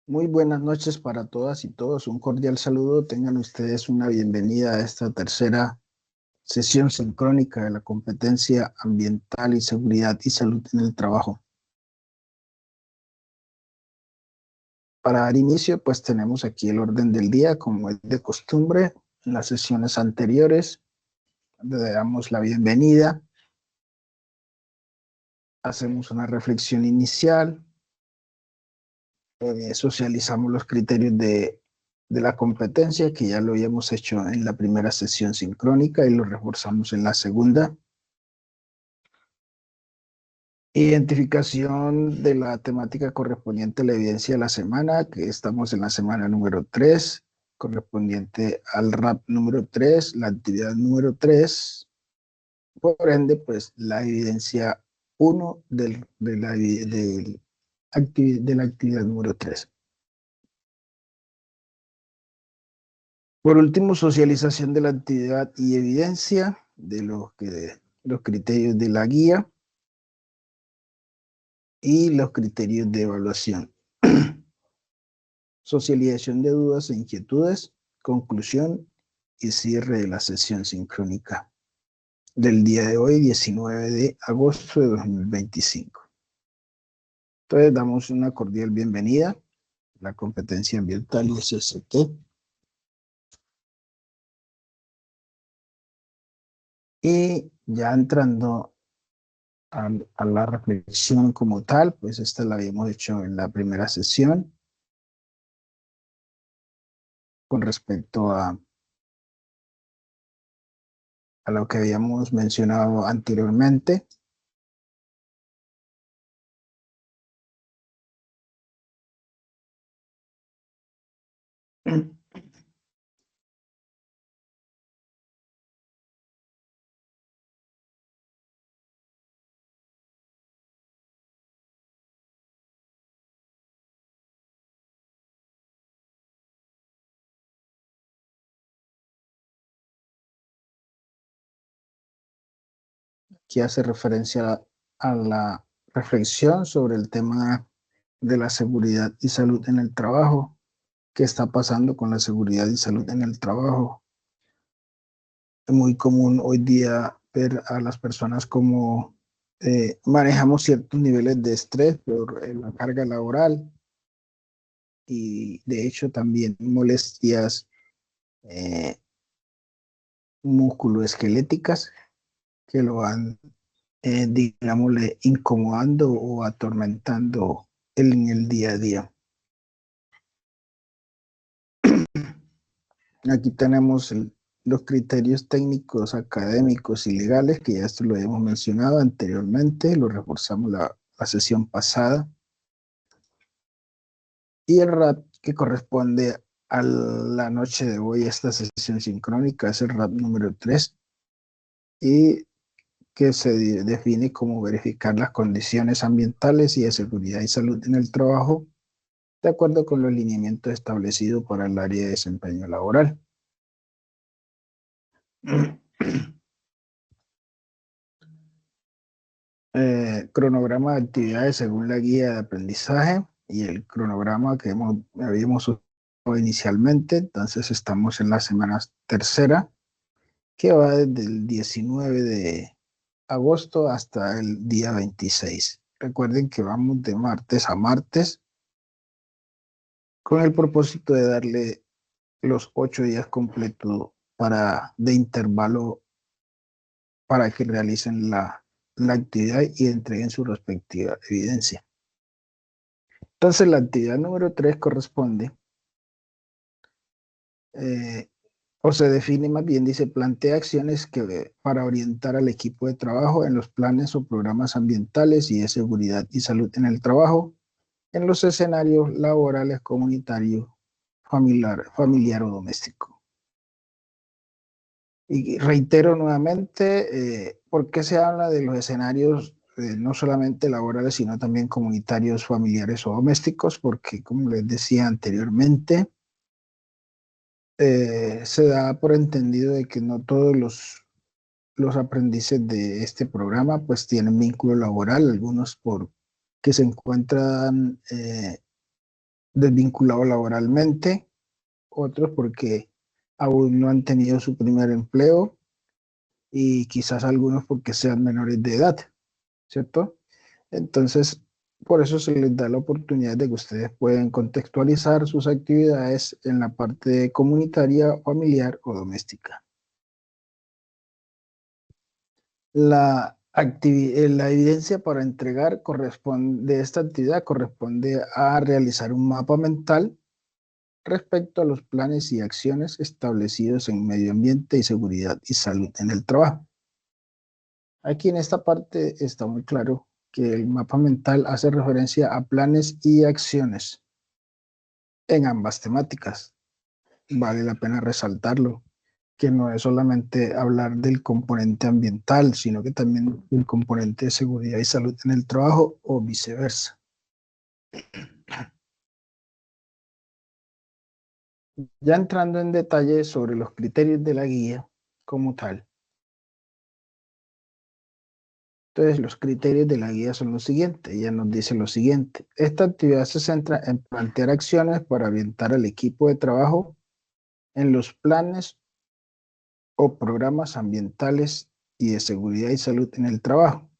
Muy buenas noches para todas y todos. Un cordial saludo. Tengan ustedes una bienvenida a esta tercera sesión sincrónica de la competencia ambiental y seguridad y salud en el trabajo. Para dar inicio, pues tenemos aquí el orden del día, como es de costumbre. En las sesiones anteriores, le damos la bienvenida, hacemos una reflexión inicial, socializamos los criterios de la competencia, que ya lo habíamos hecho en la primera sesión sincrónica y lo reforzamos en la segunda. Identificación de la temática correspondiente a la evidencia de la semana, que estamos en la semana número 3, correspondiente al RAP número 3, la actividad número 3, por ende, pues la evidencia 1 de la actividad número 3. Por último, socialización de la actividad y evidencia de los criterios de la guía y los criterios de evaluación. Socialización de dudas e inquietudes, conclusión y cierre de la sesión sincrónica del día de hoy, 19 de agosto de 2025. Entonces, damos una cordial bienvenida a la competencia ambiental y SST. Y ya entrando a la reflexión como tal, pues esta la habíamos hecho en la primera sesión con respecto a lo que habíamos mencionado anteriormente. Que hace referencia a la reflexión sobre el tema de la seguridad y salud en el trabajo. ¿Qué está pasando con la seguridad y salud en el trabajo? Es muy común hoy día ver a las personas como manejamos ciertos niveles de estrés por la carga laboral y de hecho también molestias eh, musculoesqueléticas que lo van, digámosle, incomodando o atormentando en el día a día. Aquí tenemos los criterios técnicos, académicos y legales, que ya esto lo hemos mencionado anteriormente, lo reforzamos la sesión pasada. Y el RAP que corresponde a la noche de hoy, esta sesión sincrónica, es el RAP número 3 y que se define como verificar las condiciones ambientales y de seguridad y salud en el trabajo de acuerdo con los lineamientos establecidos para el área de desempeño laboral. Cronograma de actividades según la guía de aprendizaje y el cronograma que habíamos usado inicialmente. Entonces estamos en la semana tercera, que va desde el 19 de agosto hasta el día 26. Recuerden que vamos de martes a martes con el propósito de darle los 8 días completos de intervalo para que realicen la actividad y entreguen su respectiva evidencia. Entonces, la actividad número 3 corresponde, eh, o se define más bien, dice, plantea acciones para orientar al equipo de trabajo en los planes o programas ambientales y de seguridad y salud en el trabajo, en los escenarios laborales, comunitarios, familiar o doméstico. Y reitero nuevamente, ¿por qué se habla de los escenarios no solamente laborales, sino también comunitarios, familiares o domésticos? Porque, como les decía anteriormente, se da por entendido de que no todos los aprendices de este programa pues tienen vínculo laboral, algunos por que se encuentran desvinculados laboralmente, otros porque aún no han tenido su primer empleo y quizás algunos porque sean menores de edad, ¿cierto? Entonces, por eso se les da la oportunidad de que ustedes puedan contextualizar sus actividades en la parte comunitaria, familiar o doméstica. La evidencia para entregar de esta actividad corresponde a realizar un mapa mental respecto a los planes y acciones establecidos en medio ambiente y seguridad y salud en el trabajo. Aquí en esta parte está muy claro que el mapa mental hace referencia a planes y acciones en ambas temáticas. Vale la pena resaltarlo, que no es solamente hablar del componente ambiental, sino que también el componente de seguridad y salud en el trabajo o viceversa. Ya entrando en detalle sobre los criterios de la guía como tal. Entonces, los criterios de la guía son los siguientes. Ella nos dice lo siguiente. Esta actividad se centra en plantear acciones para orientar al equipo de trabajo en los planes o programas ambientales y de seguridad y salud en el trabajo.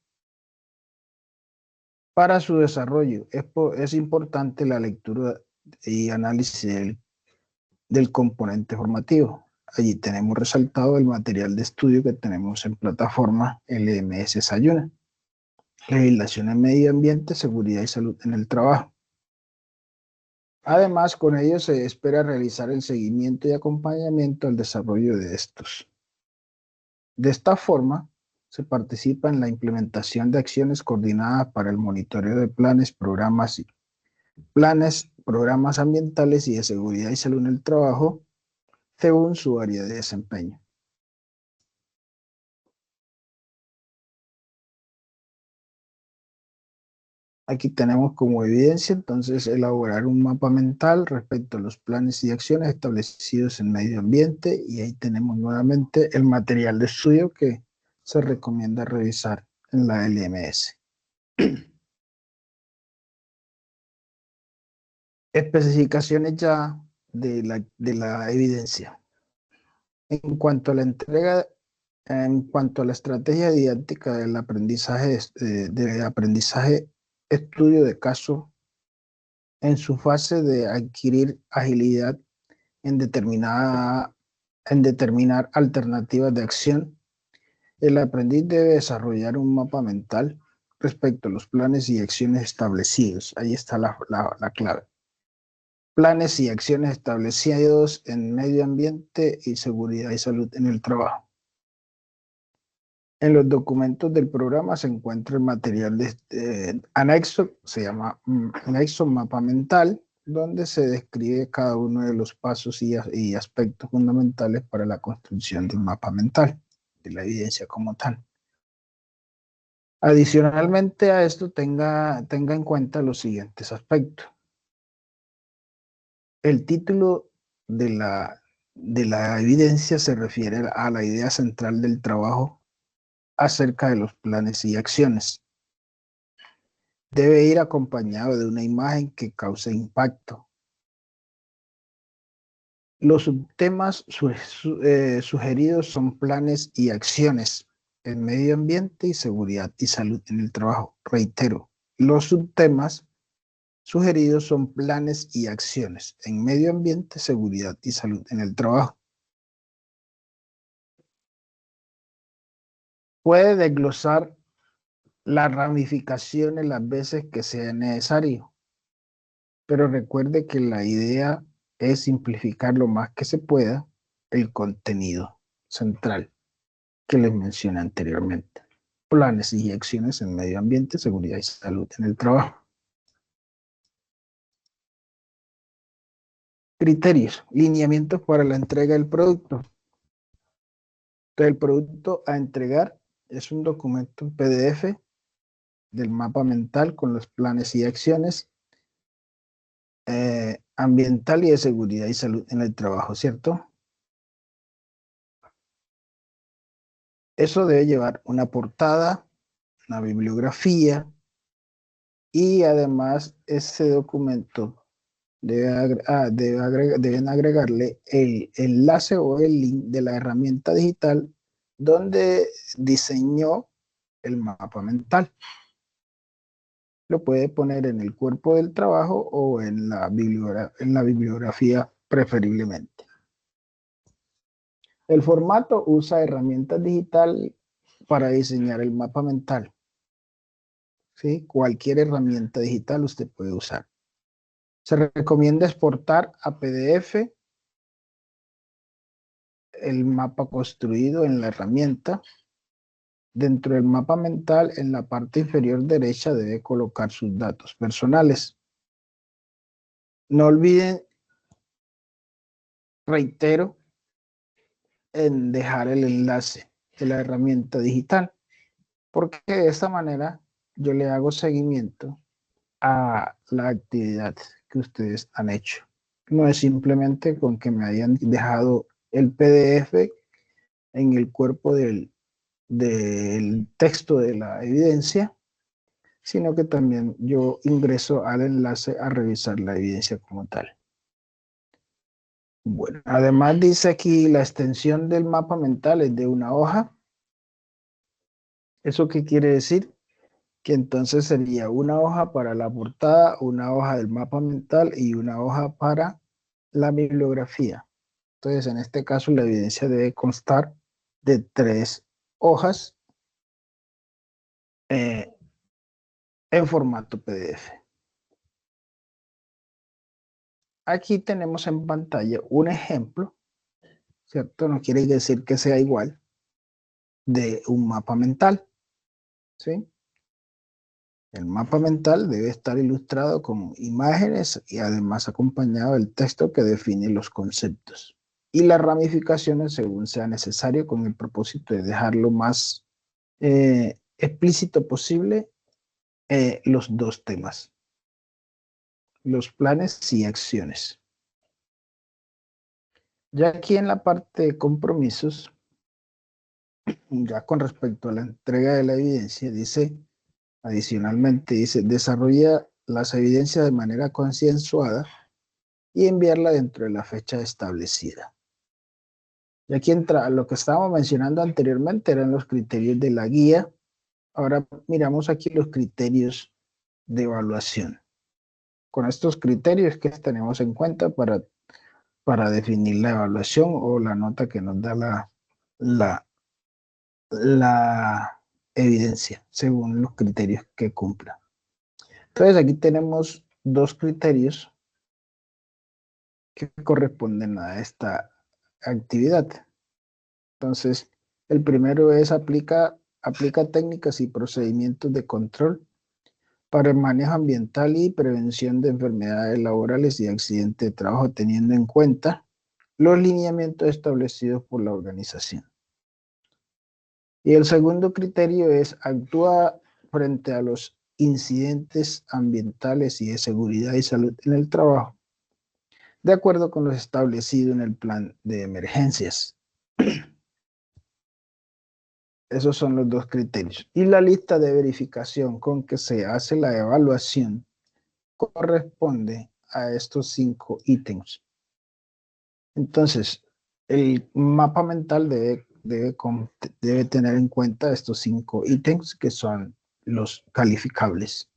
Para su desarrollo es importante la lectura y análisis del componente formativo. Allí tenemos resaltado el material de estudio que tenemos en plataforma LMS Sayuna. Legislación en medio ambiente, seguridad y salud en el trabajo. Además, con ello se espera realizar el seguimiento y acompañamiento al desarrollo de estos. De esta forma, se participa en la implementación de acciones coordinadas para el monitoreo de programas ambientales y de seguridad y salud en el trabajo, según su área de desempeño. Aquí tenemos como evidencia, entonces, elaborar un mapa mental respecto a los planes y acciones establecidos en medio ambiente, y ahí tenemos nuevamente el material de estudio que se recomienda revisar en la LMS. Especificaciones ya de la evidencia. En cuanto a la entrega, en cuanto a la estrategia didáctica del aprendizaje, estudio de caso, en su fase de adquirir agilidad en, en determinar alternativas de acción, el aprendiz debe desarrollar un mapa mental respecto a los planes y acciones establecidos. Ahí está la clave. Planes y acciones establecidos en medio ambiente y seguridad y salud en el trabajo. En los documentos del programa se encuentra el material de anexo, se llama anexo mapa mental, donde se describe cada uno de los pasos y aspectos fundamentales para la construcción de un mapa mental, de la evidencia como tal. Adicionalmente a esto, tenga en cuenta los siguientes aspectos. El título de la evidencia se refiere a la idea central del trabajo acerca de los planes y acciones. Debe ir acompañado de una imagen que cause impacto. Los subtemas sugeridos son planes y acciones en medio ambiente y seguridad y salud en el trabajo. Reitero, los subtemas sugeridos son planes y acciones en medio ambiente, seguridad y salud en el trabajo. Puede desglosar las ramificaciones las veces que sea necesario, pero recuerde que la idea es simplificar lo más que se pueda el contenido central que les mencioné anteriormente. Planes y acciones en medio ambiente, seguridad y salud en el trabajo. Criterios, lineamientos para la entrega del producto. Entonces, el producto a entregar es un documento en PDF del mapa mental con los planes y acciones ambiental y de seguridad y salud en el trabajo, ¿cierto? Eso debe llevar una portada, una bibliografía, y además ese documento deben agregarle el enlace o el link de la herramienta digital donde diseñó el mapa mental. Lo puede poner en el cuerpo del trabajo o en la bibliografía preferiblemente. El formato usa herramientas digitales para diseñar el mapa mental. ¿Sí? Cualquier herramienta digital usted puede usar. Se recomienda exportar a PDF el mapa construido en la herramienta. Dentro del mapa mental, en la parte inferior derecha debe colocar sus datos personales. No olviden, reitero, en dejar el enlace de la herramienta digital, porque de esta manera yo le hago seguimiento a la actividad que ustedes han hecho. No es simplemente con que me hayan dejado el PDF en el cuerpo del texto de la evidencia, sino que también yo ingreso al enlace a revisar la evidencia como tal. Bueno, además dice aquí la extensión del mapa mental es de una hoja. ¿Eso qué quiere decir? Que entonces sería una hoja para la portada, una hoja del mapa mental y una hoja para la bibliografía. Entonces, en este caso, la evidencia debe constar de 3 hojas eh, en formato PDF. Aquí tenemos en pantalla un ejemplo, ¿cierto? No quiere decir que sea igual, de un mapa mental, ¿sí? El mapa mental debe estar ilustrado con imágenes y además acompañado del texto que define los conceptos y las ramificaciones según sea necesario, con el propósito de dejar lo más explícito posible los 2 temas, los planes y acciones. Ya aquí en la parte de compromisos, ya con respecto a la entrega de la evidencia, dice, adicionalmente, dice, desarrolla las evidencias de manera consensuada y enviarla dentro de la fecha establecida. Y aquí entra lo que estábamos mencionando anteriormente, eran los criterios de la guía. Ahora miramos aquí los criterios de evaluación. Con estos criterios que tenemos en cuenta para definir la evaluación o la nota que nos da la evidencia según los criterios que cumpla. Entonces aquí tenemos 2 criterios que corresponden a esta actividad. Entonces, el primero es aplica técnicas y procedimientos de control para el manejo ambiental y prevención de enfermedades laborales y accidentes de trabajo, teniendo en cuenta los lineamientos establecidos por la organización. Y el segundo criterio es actúa frente a los incidentes ambientales y de seguridad y salud en el trabajo, de acuerdo con lo establecido en el plan de emergencias. Esos son los 2 criterios. Y la lista de verificación con que se hace la evaluación corresponde a estos 5 ítems. Entonces, el mapa mental debe tener en cuenta estos 5 ítems que son los calificables.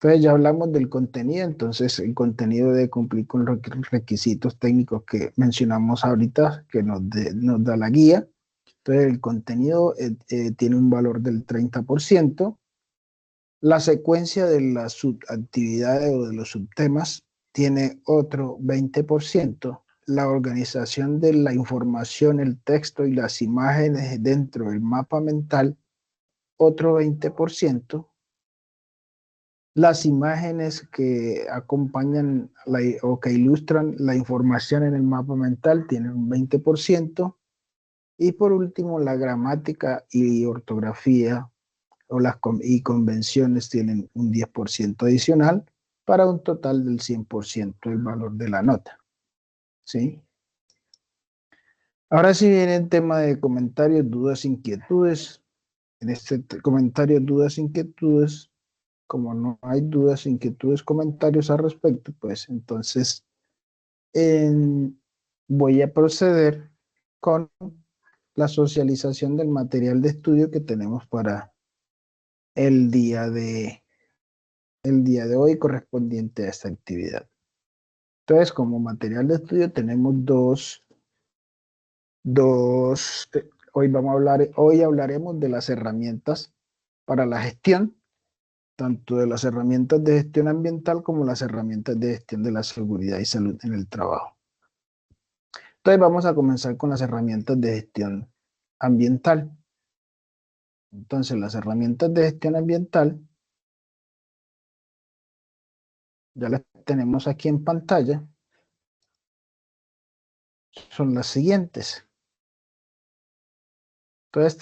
Entonces ya hablamos del contenido, entonces el contenido debe cumplir con los requisitos técnicos que mencionamos ahorita, que nos da la guía. Entonces el contenido tiene un valor del 30%. La secuencia de las subactividades o de los subtemas tiene otro 20%. La organización de la información, el texto y las imágenes dentro del mapa mental, otro 20%. Las imágenes que acompañan o que ilustran la información en el mapa mental tienen un 20%. Y por último, la gramática y ortografía y convenciones tienen un 10% adicional para un total del 100% del valor de la nota. ¿Sí? Ahora sí viene el tema de comentarios, dudas, inquietudes. En este comentario, dudas, inquietudes, como no hay dudas, inquietudes, comentarios al respecto, pues entonces voy a proceder con la socialización del material de estudio que tenemos para el día de hoy correspondiente a esta actividad. Entonces, como material de estudio tenemos hoy hablaremos de las herramientas para la gestión, tanto de las herramientas de gestión ambiental como las herramientas de gestión de la seguridad y salud en el trabajo. Entonces vamos a comenzar con las herramientas de gestión ambiental. Entonces las herramientas de gestión ambiental ya las tenemos aquí en pantalla. Son las siguientes. Entonces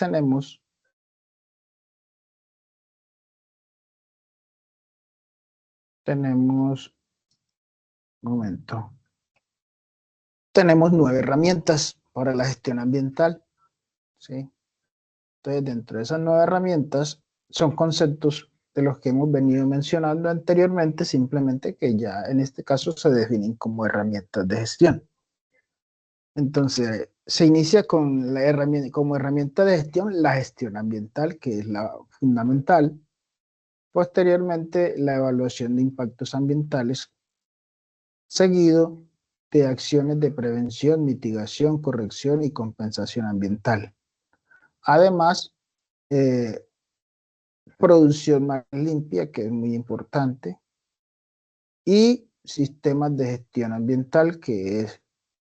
un momento, tenemos 9 herramientas para la gestión ambiental, ¿sí? Entonces, dentro de esas 9 herramientas son conceptos de los que hemos venido mencionando anteriormente, simplemente que ya en este caso se definen como herramientas de gestión. Entonces, se inicia con la herramienta, como herramienta de gestión, la gestión ambiental, que es la fundamental. Posteriormente, la evaluación de impactos ambientales, seguido de acciones de prevención, mitigación, corrección y compensación ambiental. Además, eh, producción más limpia, que es muy importante, y sistemas de gestión ambiental, que es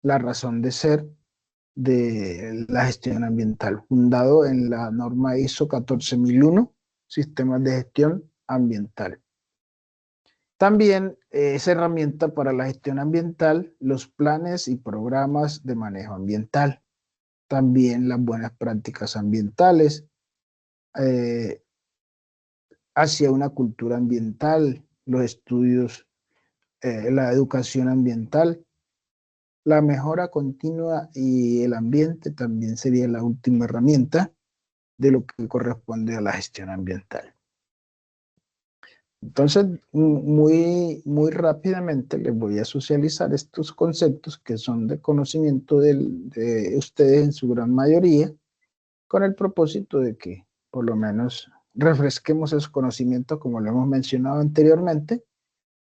la razón de ser de la gestión ambiental, fundado en la norma ISO 14001, sistemas de gestión ambiental. También es herramienta para la gestión ambiental, los planes y programas de manejo ambiental, también las buenas prácticas ambientales, eh, hacia una cultura ambiental, los estudios, la educación ambiental, la mejora continua y el ambiente también sería la última herramienta de lo que corresponde a la gestión ambiental. Entonces, muy rápidamente les voy a socializar estos conceptos que son de conocimiento de ustedes en su gran mayoría, con el propósito de que por lo menos refresquemos esos conocimientos como lo hemos mencionado anteriormente,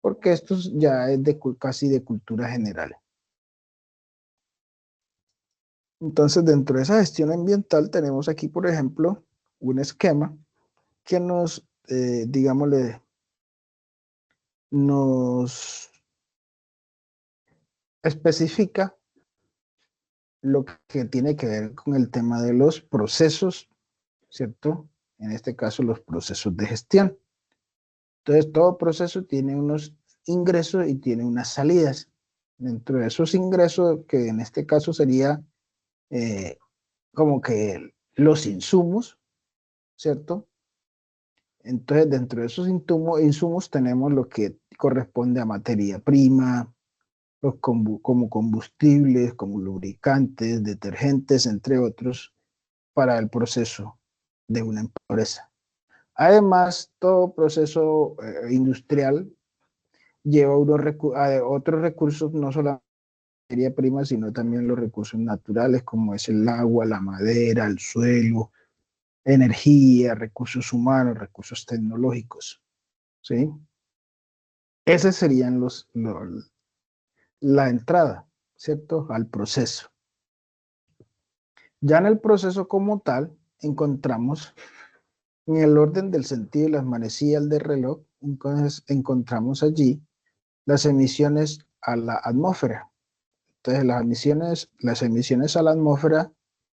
porque esto ya es casi de cultura general. Entonces, dentro de esa gestión ambiental tenemos aquí, por ejemplo, un esquema que digámosle, nos especifica lo que tiene que ver con el tema de los procesos, ¿cierto? En este caso, los procesos de gestión. Entonces, todo proceso tiene unos ingresos y tiene unas salidas. Dentro de esos ingresos, que en este caso sería eh, como que los insumos, ¿cierto? Entonces, dentro de esos insumos tenemos lo que corresponde a materia prima, como combustibles, como lubricantes, detergentes, entre otros, para el proceso de una empresa. Además, todo proceso industrial lleva otros recursos, no solo materia prima, sino también los recursos naturales, como es el agua, la madera, el suelo, energía, recursos humanos, recursos tecnológicos, ¿sí? Esos serían la entrada, ¿cierto? Al proceso. Ya en el proceso como tal, encontramos en el orden del sentido de las manecillas del reloj, entonces encontramos allí las emisiones a la atmósfera. Entonces las emisiones a la atmósfera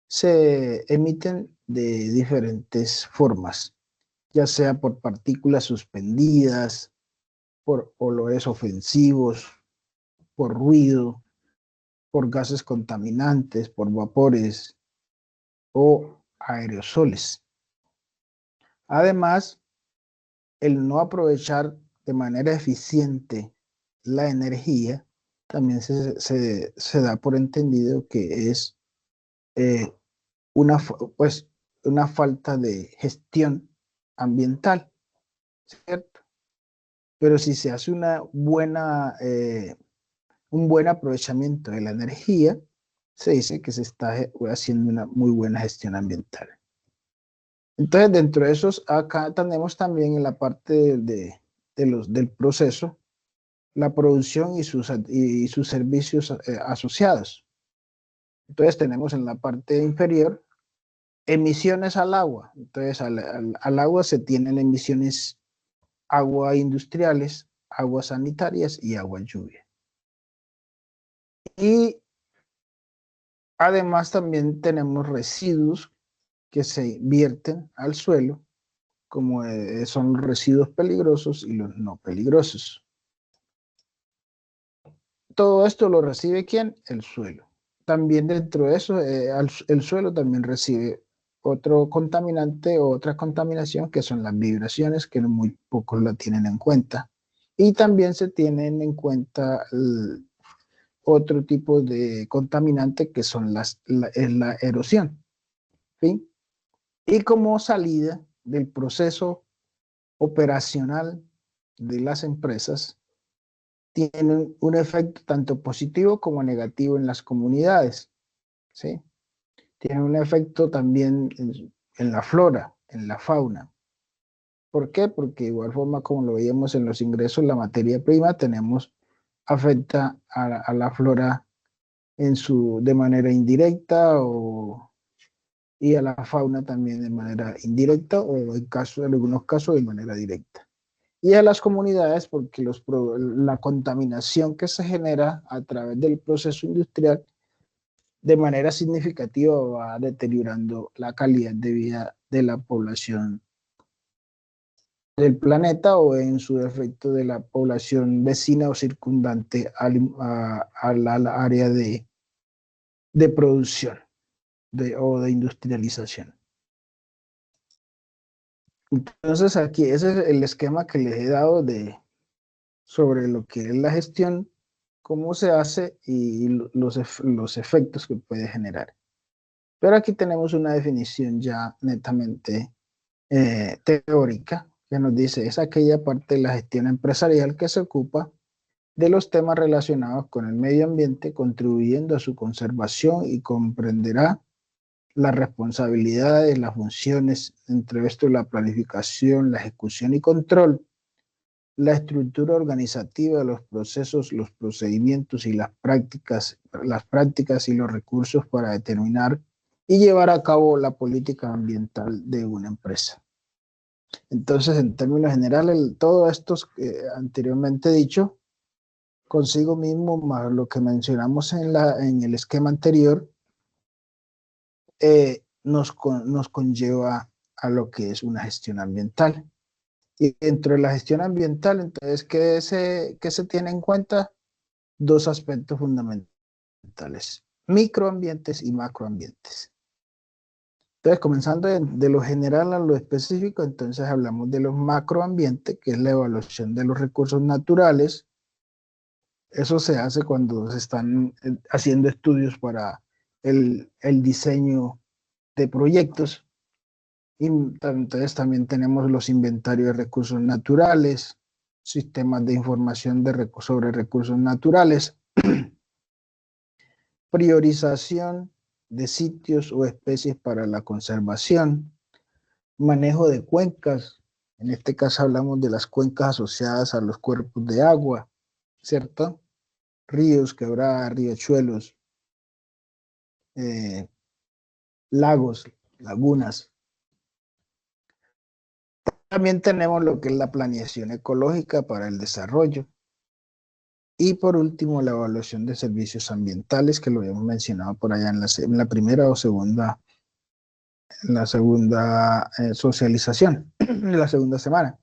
se emiten de diferentes formas, ya sea por partículas suspendidas, por olores ofensivos, por ruido, por gases contaminantes, por vapores o aerosoles. Además, el no aprovechar de manera eficiente la energía también se da por entendido que es eh, una, pues, una falta de gestión ambiental, ¿cierto? Pero si se hace un buen aprovechamiento de la energía, se dice que se está haciendo una muy buena gestión ambiental. Entonces, dentro de esos, acá tenemos también en la parte del proceso, la producción y sus servicios asociados. Entonces, tenemos en la parte inferior emisiones al agua. Entonces, al agua se tienen emisiones agua industriales, aguas sanitarias y agua lluvia. Y además también tenemos residuos que se vierten al suelo, como son los residuos peligrosos y los no peligrosos. Todo esto lo recibe ¿quién? El suelo. También dentro de eso, el suelo también recibe otro contaminante o otra contaminación que son las vibraciones, que muy pocos la tienen en cuenta. Y también se tienen en cuenta otro tipo de contaminante que son es la erosión. ¿Sí? Y como salida del proceso operacional de las empresas, tienen un efecto tanto positivo como negativo en las comunidades, ¿sí? Tienen un efecto también en la flora, en la fauna. ¿Por qué? Porque de igual forma como lo veíamos en los ingresos, la materia prima afecta a la flora de manera indirecta y a la fauna también de manera indirecta o en algunos casos de manera directa. Y a las comunidades porque la contaminación que se genera a través del proceso industrial de manera significativa va deteriorando la calidad de vida de la población del planeta o en su defecto de la población vecina o circundante la área de producción o de industrialización. Entonces aquí ese es el esquema que les he dado sobre lo que es la gestión, cómo se hace y los efectos que puede generar. Pero aquí tenemos una definición ya netamente teórica que nos dice es aquella parte de la gestión empresarial que se ocupa de los temas relacionados con el medio ambiente, contribuyendo a su conservación y comprenderá las responsabilidades, las funciones, entre esto la planificación, la ejecución y control, la estructura organizativa, los procesos, los procedimientos y las prácticas y los recursos para determinar y llevar a cabo la política ambiental de una empresa. Entonces, en términos generales, todo esto anteriormente dicho, consigo mismo, más lo que mencionamos en el esquema anterior, nos conlleva a lo que es una gestión ambiental. Y dentro de la gestión ambiental, entonces, ¿qué se tiene en cuenta? Dos aspectos fundamentales, microambientes y macroambientes. Entonces, comenzando de lo general a lo específico, entonces hablamos de los macroambientes, que es la evaluación de los recursos naturales. Eso se hace cuando se están haciendo estudios para el diseño de proyectos. Y entonces también tenemos los inventarios de recursos naturales, sistemas de información sobre recursos naturales, priorización de sitios o especies para la conservación, manejo de cuencas. En este caso hablamos de las cuencas asociadas a los cuerpos de agua, ¿cierto? Ríos, quebradas, riachuelos, eh, lagos, lagunas. También tenemos lo que es la planeación ecológica para el desarrollo. Y por último, la evaluación de servicios ambientales, que lo habíamos mencionado por allá en la primera o segunda, en la segunda socialización, en la segunda semana.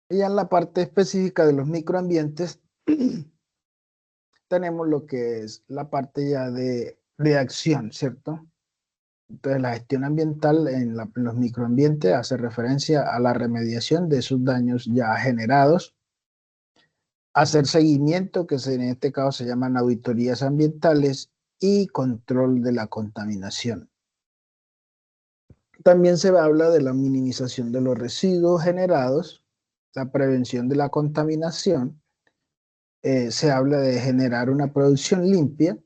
Y ya en la parte específica de los microambientes, tenemos lo que es la parte ya de acción, ¿cierto? Entonces, la gestión ambiental en los microambientes hace referencia a la remediación de esos daños ya generados, hacer seguimiento, que en este caso se llaman auditorías ambientales, y control de la contaminación. También se habla de la minimización de los residuos generados, la prevención de la contaminación, se habla de generar una producción limpia,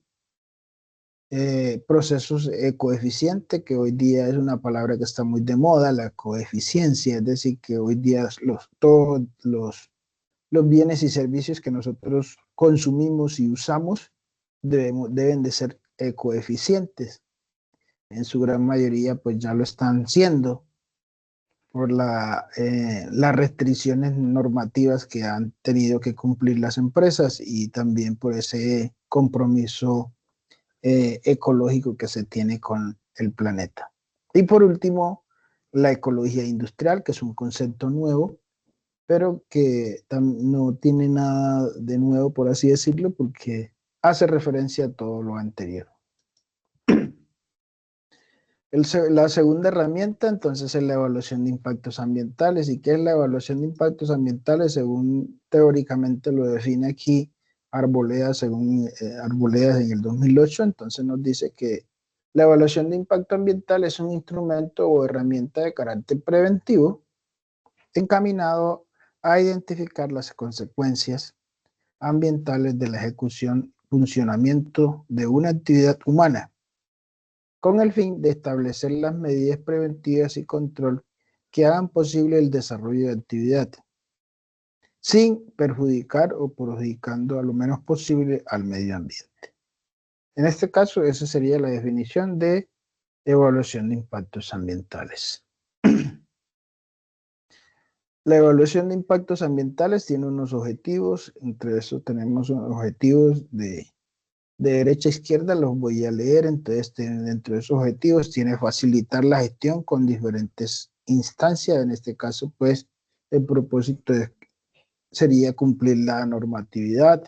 procesos ecoeficientes, que hoy día es una palabra que está muy de moda, la coeficiencia, es decir, que hoy día todos los bienes y servicios que nosotros consumimos y usamos deben de ser ecoeficientes. En su gran mayoría, pues ya lo están siendo por las restricciones normativas que han tenido que cumplir las empresas y también por ese compromiso ecológico que se tiene con el planeta. Y por último, la ecología industrial, que es un concepto nuevo, pero que no tiene nada de nuevo, por así decirlo, porque hace referencia a todo lo anterior. La segunda herramienta, entonces, es la evaluación de impactos ambientales. ¿Y qué es la evaluación de impactos ambientales? Según teóricamente lo define aquí Arboleda, según Arboleda en el 2008, entonces nos dice que la evaluación de impacto ambiental es un instrumento o herramienta de carácter preventivo encaminado a identificar las consecuencias ambientales de la ejecución, funcionamiento de una actividad humana con el fin de establecer las medidas preventivas y control que hagan posible el desarrollo de actividad, sin perjudicar o perjudicando a lo menos posible al medio ambiente. En este caso, esa sería la definición de evaluación de impactos ambientales. La evaluación de impactos ambientales tiene unos objetivos, entre esos tenemos unos objetivos de derecha a izquierda, los voy a leer. Entonces, dentro de esos objetivos tiene facilitar la gestión con diferentes instancias. En este caso, pues, el propósito sería cumplir la normatividad.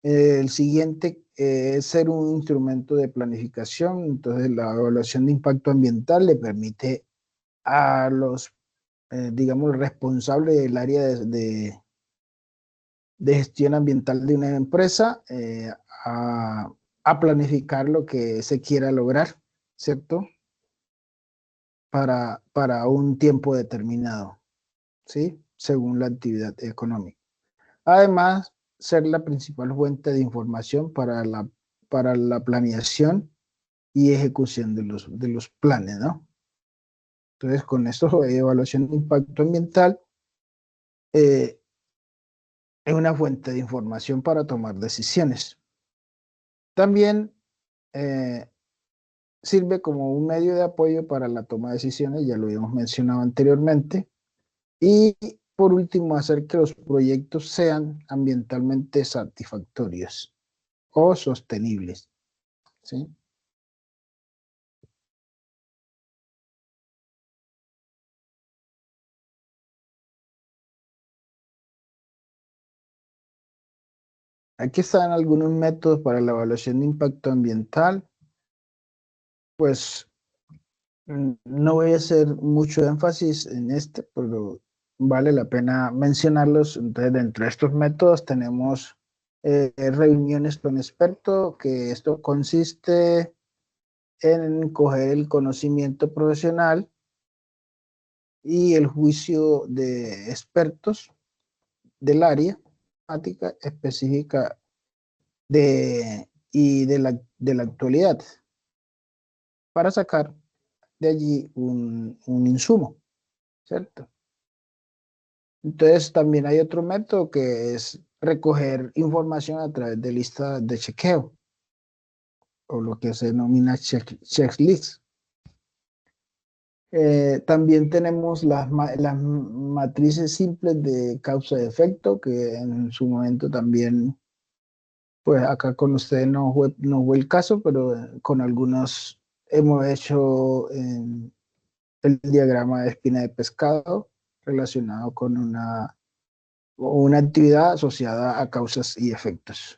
El siguiente es ser un instrumento de planificación. Entonces, la evaluación de impacto ambiental le permite a los, digamos, responsables del área de gestión ambiental de una empresa a, a planificar lo que se quiera lograr, ¿cierto? Para un tiempo determinado, ¿sí? Según la actividad económica. Además, ser la principal fuente de información para la planeación y ejecución de los planes, ¿no? Entonces, con esto, evaluación de impacto ambiental eh, es una fuente de información para tomar decisiones. También eh, sirve como un medio de apoyo para la toma de decisiones, ya lo habíamos mencionado anteriormente. Y por último, hacer que los proyectos sean ambientalmente satisfactorios o sostenibles, ¿sí? Aquí están algunos métodos para la evaluación de impacto ambiental. Pues no voy a hacer mucho énfasis en este, pero vale la pena mencionarlos. Entonces, dentro de estos métodos tenemos reuniones con expertos, que esto consiste en coger el conocimiento profesional y el juicio de expertos del área temática específica de la actualidad para sacar de allí un insumo, ¿cierto? Entonces también hay otro método que es recoger información a través de listas de chequeo o lo que se denomina checklist. También tenemos las matrices simples de causa y efecto, que en su momento también, pues acá con ustedes no fue el caso, pero con algunos hemos hecho el diagrama de espina de pescado relacionado con una actividad asociada a causas y efectos.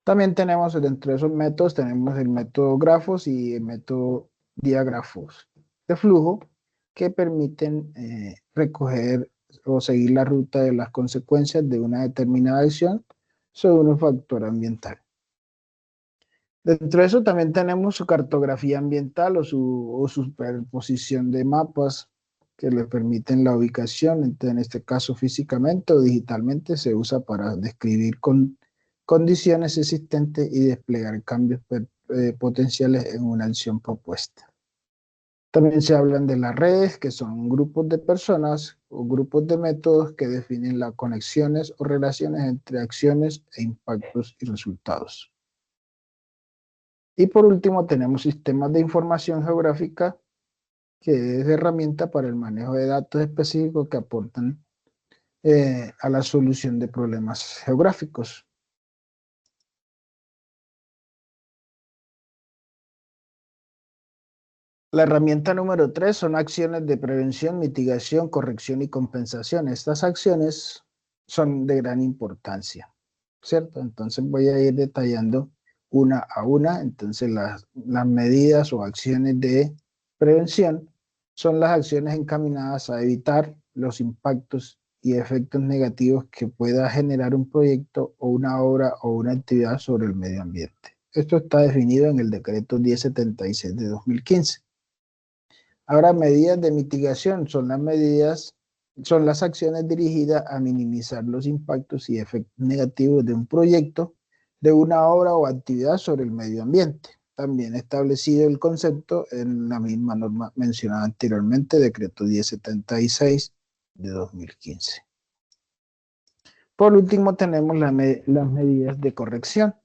También tenemos dentro de esos métodos, tenemos el método grafos y el método diagrafos de flujo que permiten recoger o seguir la ruta de las consecuencias de una determinada acción sobre un factor ambiental. Dentro de eso también tenemos su cartografía ambiental o superposición de mapas que le permiten la ubicación. Entonces, en este caso físicamente o digitalmente se usa para describir condiciones existentes y desplegar cambios potenciales en una acción propuesta. También se hablan de las redes, que son grupos de personas o grupos de métodos que definen las conexiones o relaciones entre acciones e impactos y resultados. Y por último tenemos sistemas de información geográfica, que es herramienta para el manejo de datos específicos que aportan a la solución de problemas geográficos. La herramienta número 3 son acciones de prevención, mitigación, corrección y compensación. Estas acciones son de gran importancia, ¿cierto? Entonces voy a ir detallando una a una. Entonces las medidas o acciones de prevención son las acciones encaminadas a evitar los impactos y efectos negativos que pueda generar un proyecto o una obra o una actividad sobre el medio ambiente. Esto está definido en el decreto 1076 de 2015. Ahora, medidas de mitigación son las acciones dirigidas a minimizar los impactos y efectos negativos de un proyecto, de una obra o actividad sobre el medio ambiente. También establecido el concepto en la misma norma mencionada anteriormente, decreto 1076 de 2015. Por último, tenemos las medidas de corrección,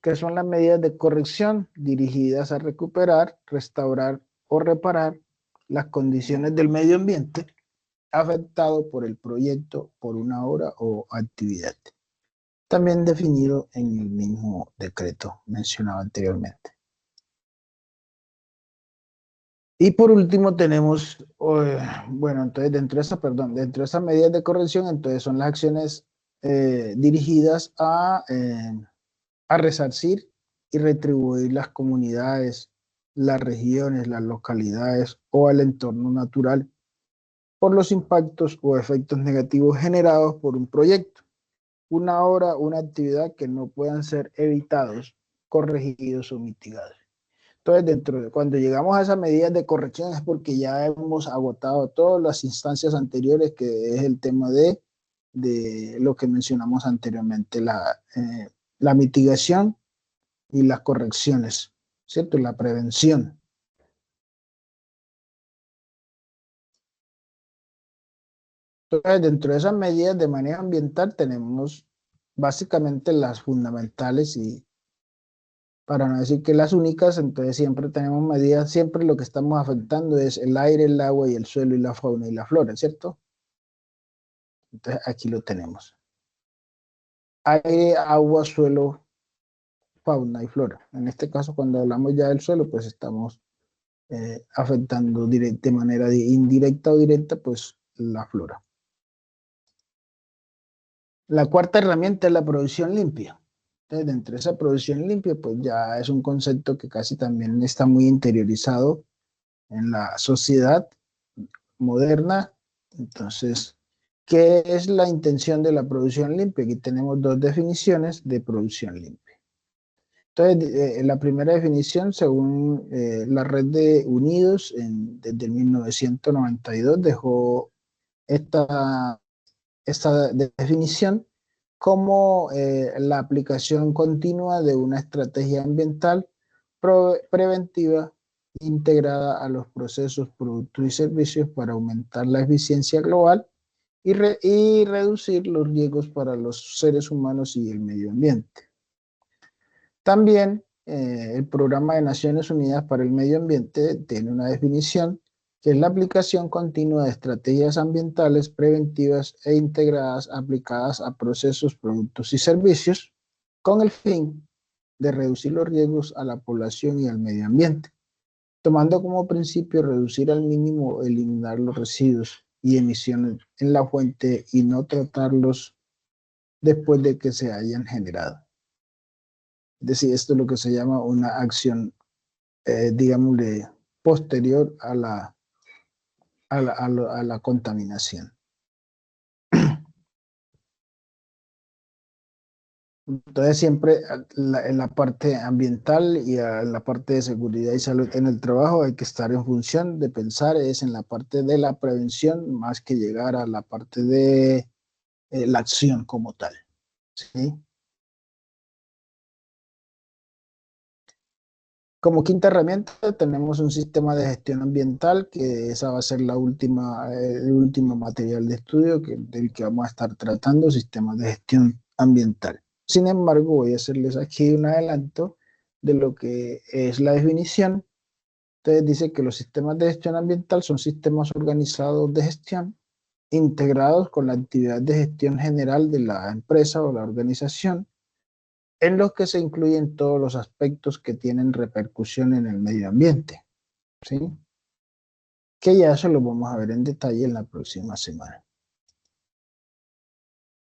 que son las medidas de corrección dirigidas a recuperar, restaurar o reparar las condiciones del medio ambiente afectado por el proyecto, por una obra o actividad, también definido en el mismo decreto mencionado anteriormente. Y por último tenemos, bueno, entonces dentro de esas medidas de corrección, entonces son las acciones dirigidas a resarcir y retribuir las comunidades, las regiones, las localidades o al entorno natural por los impactos o efectos negativos generados por un proyecto, una obra, una actividad que no puedan ser evitados, corregidos o mitigados. Entonces, cuando llegamos a esas medidas de corrección es porque ya hemos agotado todas las instancias anteriores, que es el tema de lo que mencionamos anteriormente, la mitigación y las correcciones, ¿cierto? La prevención. Entonces, dentro de esas medidas de manejo ambiental tenemos básicamente las fundamentales y para no decir que las únicas, entonces siempre tenemos medidas, siempre lo que estamos afectando es el aire, el agua y el suelo y la fauna y la flora, ¿cierto? Entonces aquí lo tenemos. Aire, agua, suelo, fauna y flora. En este caso, cuando hablamos ya del suelo, pues estamos afectando de manera indirecta o directa, pues la flora. La cuarta herramienta es la producción limpia. Entonces, dentro de esa producción limpia, pues ya es un concepto que casi también está muy interiorizado en la sociedad moderna. Entonces, ¿qué es la intención de la producción limpia? Aquí tenemos dos definiciones de producción limpia. Entonces, la primera definición, según la red de Unidos, desde 1992 dejó esta, esta definición como la aplicación continua de una estrategia ambiental preventiva integrada a los procesos, productos y servicios para aumentar la eficiencia global y reducir los riesgos para los seres humanos y el medio ambiente. También el Programa de Naciones Unidas para el Medio Ambiente tiene una definición que es la aplicación continua de estrategias ambientales preventivas e integradas aplicadas a procesos, productos y servicios con el fin de reducir los riesgos a la población y al medio ambiente, tomando como principio reducir al mínimo o eliminar los residuos y emisiones en la fuente y no tratarlos después de que se hayan generado. Es decir, esto es lo que se llama una acción, digámosle, posterior a la contaminación. Entonces siempre en la parte ambiental y en la parte de seguridad y salud en el trabajo hay que estar en función de pensar es en la parte de la prevención más que llegar a la parte de la acción como tal. ¿Sí? Como quinta herramienta tenemos un sistema de gestión ambiental, que esa va a ser la última, el último material de estudio del que vamos a estar tratando, sistemas de gestión ambiental. Sin embargo, voy a hacerles aquí un adelanto de lo que es la definición. Entonces dice que los sistemas de gestión ambiental son sistemas organizados de gestión integrados con la actividad de gestión general de la empresa o la organización, en los que se incluyen todos los aspectos que tienen repercusión en el medio ambiente, ¿sí? Que ya eso lo vamos a ver en detalle en la próxima semana.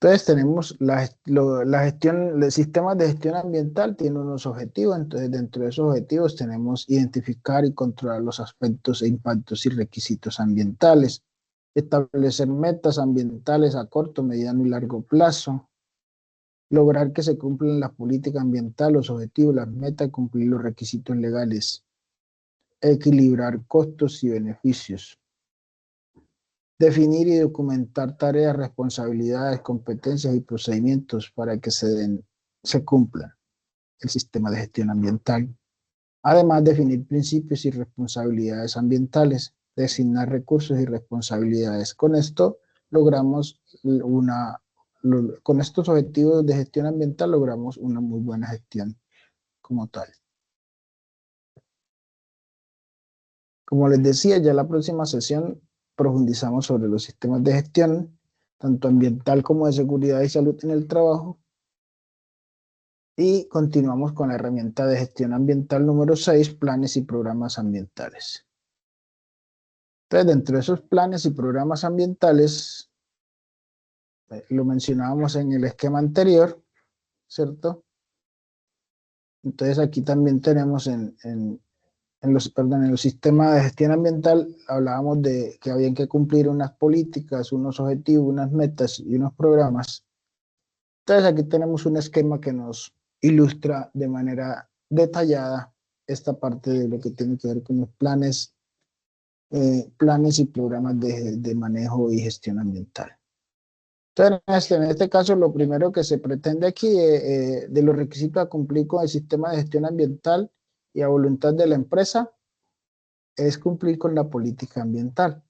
Entonces tenemos la gestión, los sistemas de gestión ambiental tienen unos objetivos, entonces dentro de esos objetivos tenemos identificar y controlar los aspectos e impactos y requisitos ambientales, establecer metas ambientales a corto, mediano y largo plazo, lograr que se cumplan las políticas ambientales, los objetivos, las metas, cumplir los requisitos legales, equilibrar costos y beneficios, definir y documentar tareas, responsabilidades, competencias y procedimientos para que se cumpla el sistema de gestión ambiental. Además, definir principios y responsabilidades ambientales, designar recursos y responsabilidades. Con esto logramos con estos objetivos de gestión ambiental logramos una muy buena gestión como tal. Como les decía, ya la próxima sesión profundizamos sobre los sistemas de gestión, tanto ambiental como de seguridad y salud en el trabajo, y continuamos con la herramienta de gestión ambiental número 6, planes y programas ambientales. Entonces, dentro de esos planes y programas ambientales, lo mencionábamos en el esquema anterior, ¿cierto? Entonces, aquí también tenemos en los sistemas de gestión ambiental hablábamos de que habían que cumplir unas políticas, unos objetivos, unas metas y unos programas. Entonces aquí tenemos un esquema que nos ilustra de manera detallada esta parte de lo que tiene que ver con los planes y programas de manejo y gestión ambiental. Entonces, en este caso, lo primero que se pretende aquí de los requisitos a cumplir con el sistema de gestión ambiental y a voluntad de la empresa es cumplir con la política ambiental,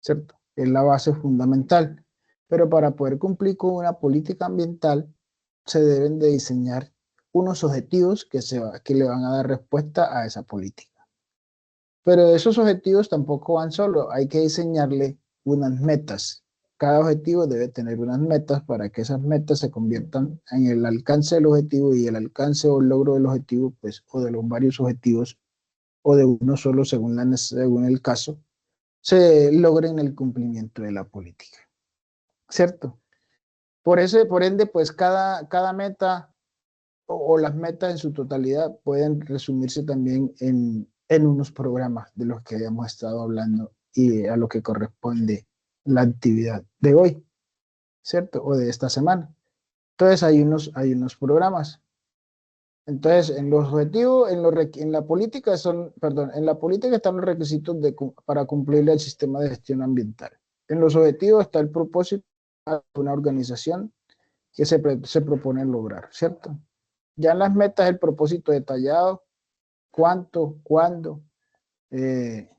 ¿cierto? Es la base fundamental. Pero para poder cumplir con una política ambiental, se deben de diseñar unos objetivos que le van a dar respuesta a esa política. Pero esos objetivos tampoco van solo, hay que diseñarle unas metas. Cada objetivo debe tener unas metas para que esas metas se conviertan en el alcance del objetivo y el alcance o el logro del objetivo, pues, o de los varios objetivos, o de uno solo según el caso, se logren el cumplimiento de la política, ¿cierto? Por ende, pues cada meta o las metas en su totalidad pueden resumirse también en unos programas de los que hemos estado hablando y a lo que corresponde la actividad de hoy, ¿cierto? O de esta semana. Entonces hay unos programas. Entonces, en los objetivos, en la política perdón, en la política están los requisitos para cumplir el sistema de gestión ambiental. En los objetivos está el propósito de una organización que se propone lograr, ¿cierto? Ya en las metas el propósito detallado, cuánto, cuándo, eh,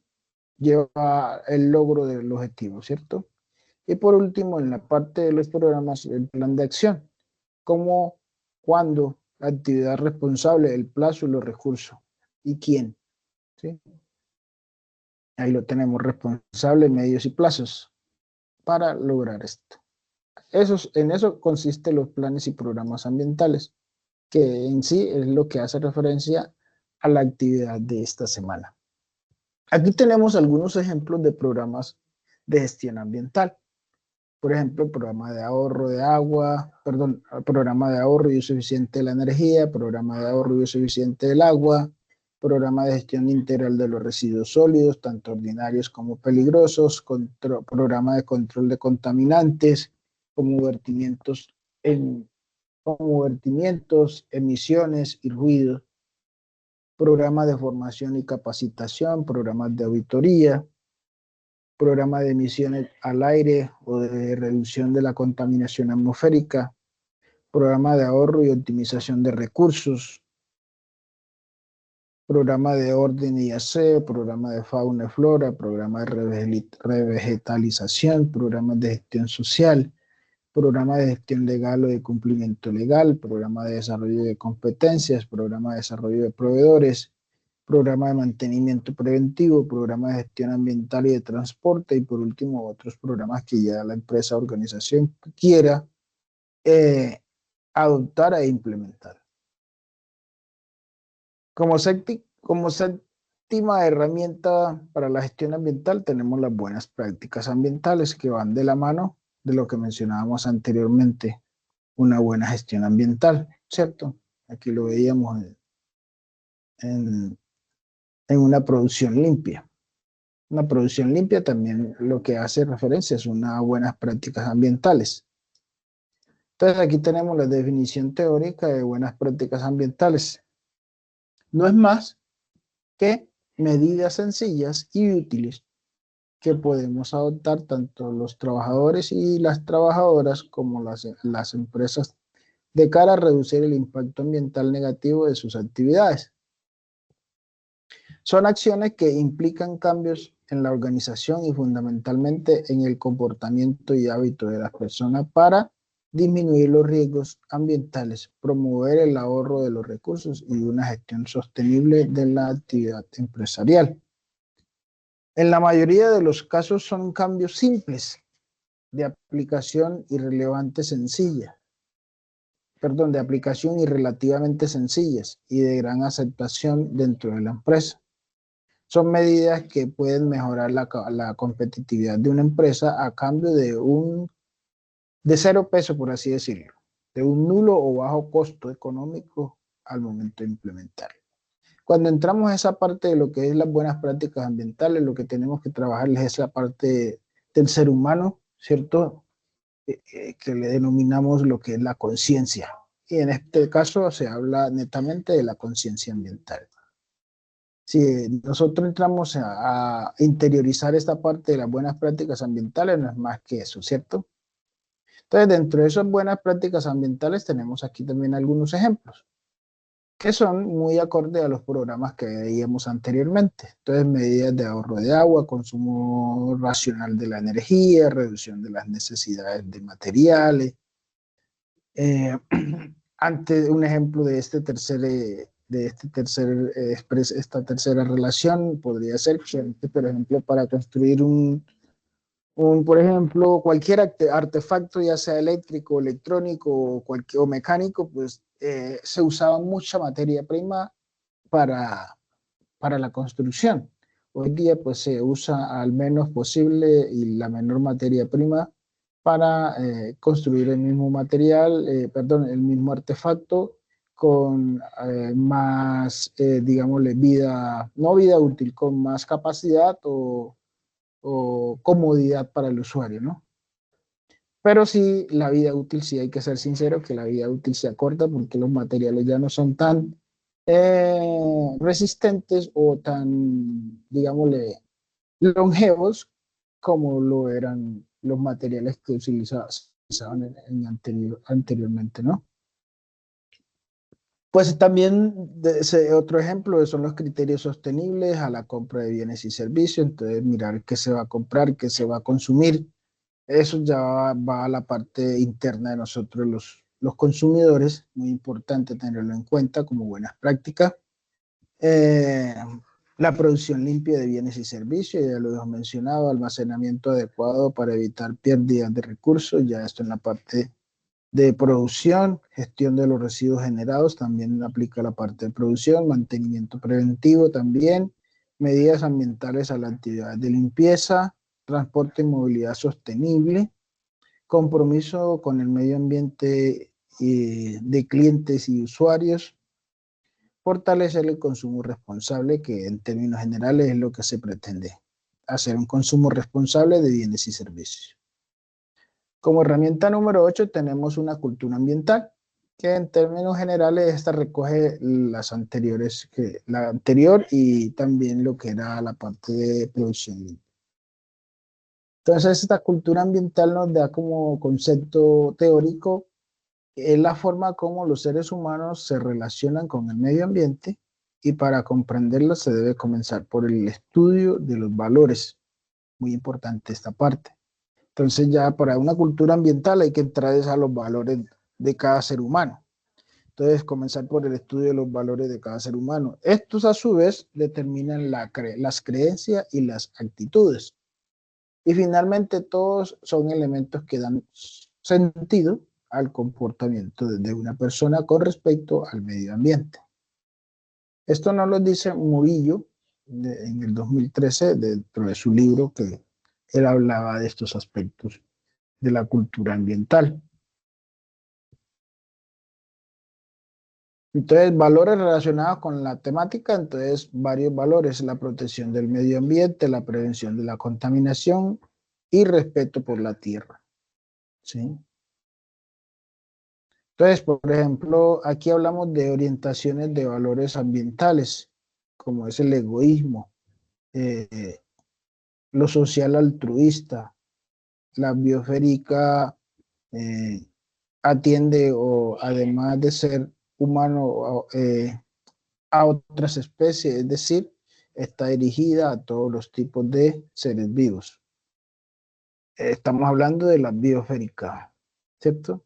lleva el logro del objetivo, ¿cierto? Y por último, en la parte de los programas, el plan de acción, cómo, cuándo, la actividad responsable, el plazo y los recursos. ¿Y quién? ¿Sí? Ahí lo tenemos, responsable, medios y plazos para lograr esto. En eso consisten los planes y programas ambientales, que en sí es lo que hace referencia a la actividad de esta semana. Aquí tenemos algunos ejemplos de programas de gestión ambiental. Por ejemplo, programa de ahorro de agua, perdón, programa de ahorro y uso eficiente de la energía, programa de ahorro y uso eficiente del agua, programa de gestión integral de los residuos sólidos, tanto ordinarios como peligrosos, programa de control de contaminantes, como vertimientos como vertimientos, emisiones y ruidos, programas de formación y capacitación, programas de auditoría, programas de emisiones al aire o de reducción de la contaminación atmosférica, programa de ahorro y optimización de recursos, programa de orden y aseo, programa de fauna y flora, programa de revegetalización, programas de gestión social, programa de gestión legal o de cumplimiento legal, programa de desarrollo de competencias, programa de desarrollo de proveedores, programa de mantenimiento preventivo, programa de gestión ambiental y de transporte, y por último otros programas que ya la empresa o organización quiera eh, adoptar e implementar. Como séptima herramienta para la gestión ambiental tenemos las buenas prácticas ambientales que van de la mano de lo que mencionábamos anteriormente, una buena gestión ambiental, ¿cierto? Aquí lo veíamos en, en una producción limpia. Una producción limpia también lo que hace referencia es unas buenas prácticas ambientales. Entonces aquí tenemos la definición teórica de buenas prácticas ambientales. No es más que medidas sencillas y útiles que podemos adoptar tanto los trabajadores y las trabajadoras como las empresas de cara a reducir el impacto ambiental negativo de sus actividades. Son acciones que implican cambios en la organización y fundamentalmente en el comportamiento y hábito de las personas para disminuir los riesgos ambientales, promover el ahorro de los recursos y una gestión sostenible de la actividad empresarial. En la mayoría de los casos son cambios simples, de aplicación irrelevante sencilla, de aplicación y relativamente sencillas y de gran aceptación dentro de la empresa. Son medidas que pueden mejorar la competitividad de una empresa a cambio de cero peso, por así decirlo, de un nulo o bajo costo económico al momento de implementar. Cuando entramos a esa parte de lo que es las buenas prácticas ambientales, lo que tenemos que trabajar es esa parte del ser humano, ¿cierto? Que le denominamos lo que es la conciencia. Y en este caso se habla netamente de la conciencia ambiental. Si nosotros entramos a interiorizar esta parte de las buenas prácticas ambientales, no es más que eso, ¿cierto? Entonces, dentro de esas buenas prácticas ambientales tenemos aquí también algunos ejemplos que son muy acorde a los programas que veíamos anteriormente. Entonces, medidas de ahorro de agua, consumo racional de la energía, reducción de las necesidades de materiales. Ante un ejemplo de esta tercera relación podría ser que, por ejemplo, para construir por ejemplo, cualquier artefacto, ya sea eléctrico, electrónico o mecánico, pues se usaba mucha materia prima para, para la construcción. Hoy día pues se usa al menos posible y la menor materia prima para construir el mismo material, el mismo artefacto con más, digámosle, no vida útil, con más capacidad o comodidad para el usuario, ¿no? Pero sí, la vida útil, sí hay que ser sincero, que la vida útil se acorta porque los materiales ya no son tan resistentes o tan, digámosle, longevos como lo eran los materiales que utilizaban anteriormente, ¿no? Pues también otro ejemplo son los criterios sostenibles a la compra de bienes y servicios, entonces mirar qué se va a comprar, qué se va a consumir. Eso ya va a la parte interna de nosotros, los consumidores, muy importante tenerlo en cuenta como buenas prácticas. Eh, la producción limpia de bienes y servicios, ya lo hemos mencionado, almacenamiento adecuado para evitar pérdidas de recursos, ya esto en la parte de producción, gestión de los residuos generados, también aplica la parte de producción, mantenimiento preventivo también, medidas ambientales a la actividad de limpieza, transporte y movilidad sostenible, compromiso con el medio ambiente de clientes y usuarios, fortalecer el consumo responsable, que en términos generales es lo que se pretende, hacer un consumo responsable de bienes y servicios. Como herramienta número 8 tenemos una cultura ambiental. que en términos generales esta recoge las anteriores, la anterior y también lo que era la parte de producción. Entonces, esta cultura ambiental nos da como concepto teórico, es la forma como los seres humanos se relacionan con el medio ambiente, y para comprenderlo se debe comenzar por el estudio de los valores. Muy importante esta parte. Entonces, ya para una cultura ambiental hay que entrar a los valores de cada ser humano. Entonces, comenzar por el estudio de los valores de cada ser humano. Estos, a su vez, determinan las creencias y las actitudes. Y finalmente, todos son elementos que dan sentido al comportamiento de una persona con respecto al medio ambiente. Esto nos lo dice Murillo en el 2013, dentro de su libro, que él hablaba de estos aspectos de la cultura ambiental. Entonces, valores relacionados con la temática, entonces varios valores: la protección del medio ambiente, la prevención de la contaminación y respeto por la tierra, ¿sí? Entonces, por ejemplo, aquí hablamos de orientaciones de valores ambientales, como es el egoísmo, eh, lo social altruista, la biosférica, eh, atiende, o además de ser humano, a otras especies, es decir, está dirigida a todos los tipos de seres vivos. Estamos hablando de la biosférica, ¿cierto?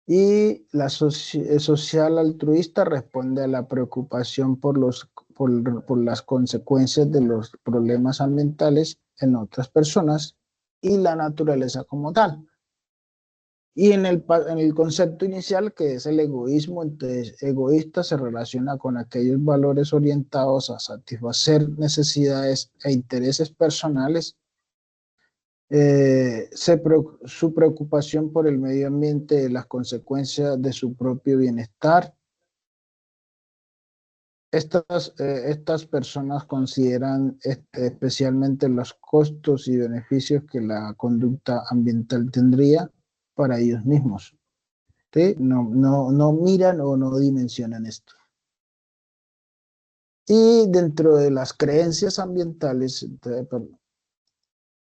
Y la social altruista responde a la preocupación por las consecuencias de los problemas ambientales en otras personas y la naturaleza como tal. Y en el concepto inicial, que es el egoísmo, entonces egoísta se relaciona con aquellos valores orientados a satisfacer necesidades e intereses personales. Su preocupación por el medio ambiente, las consecuencias de su propio bienestar. Estas personas consideran especialmente los costos y beneficios que la conducta ambiental tendría para ellos mismos. ¿Sí? No miran o no dimensionan esto. Y dentro de las creencias ambientales,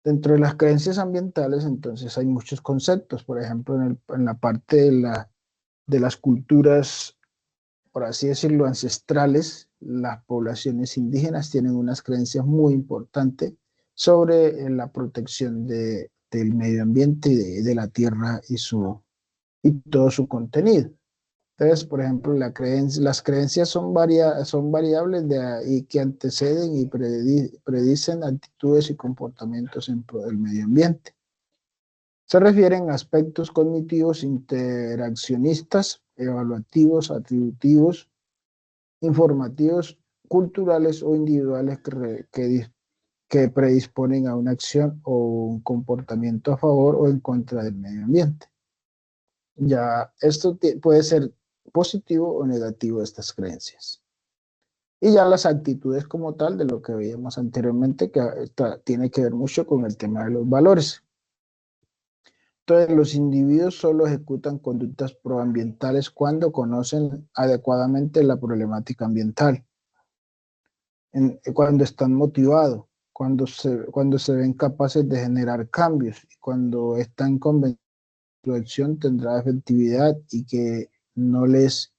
dentro de las creencias ambientales, entonces hay muchos conceptos. Por ejemplo, en la parte de las culturas, por así decirlo, ancestrales, las poblaciones indígenas tienen unas creencias muy importantes sobre la protección del medio ambiente y de la tierra y todo su contenido. Entonces, por ejemplo, las creencias son variables y que anteceden y predicen actitudes y comportamientos en pro del medio ambiente. Se refieren a aspectos cognitivos, interaccionistas, evaluativos, atributivos, informativos, culturales o individuales que predisponen a una acción o un comportamiento a favor o en contra del medio ambiente. Ya esto puede ser positivo o negativo, estas creencias. Y ya las actitudes como tal, de lo que veíamos anteriormente, que tiene que ver mucho con el tema de los valores. Entonces, los individuos solo ejecutan conductas proambientales cuando conocen adecuadamente la problemática ambiental, cuando están motivados, cuando se ven capaces de generar cambios, y cuando están convencidos que su acción tendrá efectividad y que no les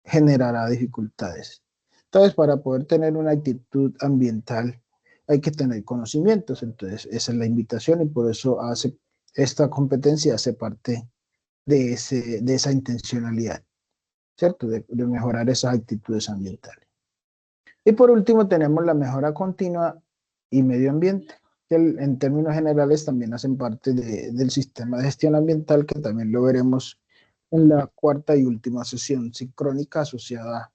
generará dificultades. Entonces, para poder tener una actitud ambiental, hay que tener conocimientos. Entonces, esa es la invitación, y por eso esta competencia hace parte de esa intencionalidad, ¿cierto? De mejorar esas actitudes ambientales. Y por último, tenemos la mejora continua y medio ambiente, que en términos generales también hacen parte del sistema de gestión ambiental, que también lo veremos en la cuarta y última sesión sincrónica asociada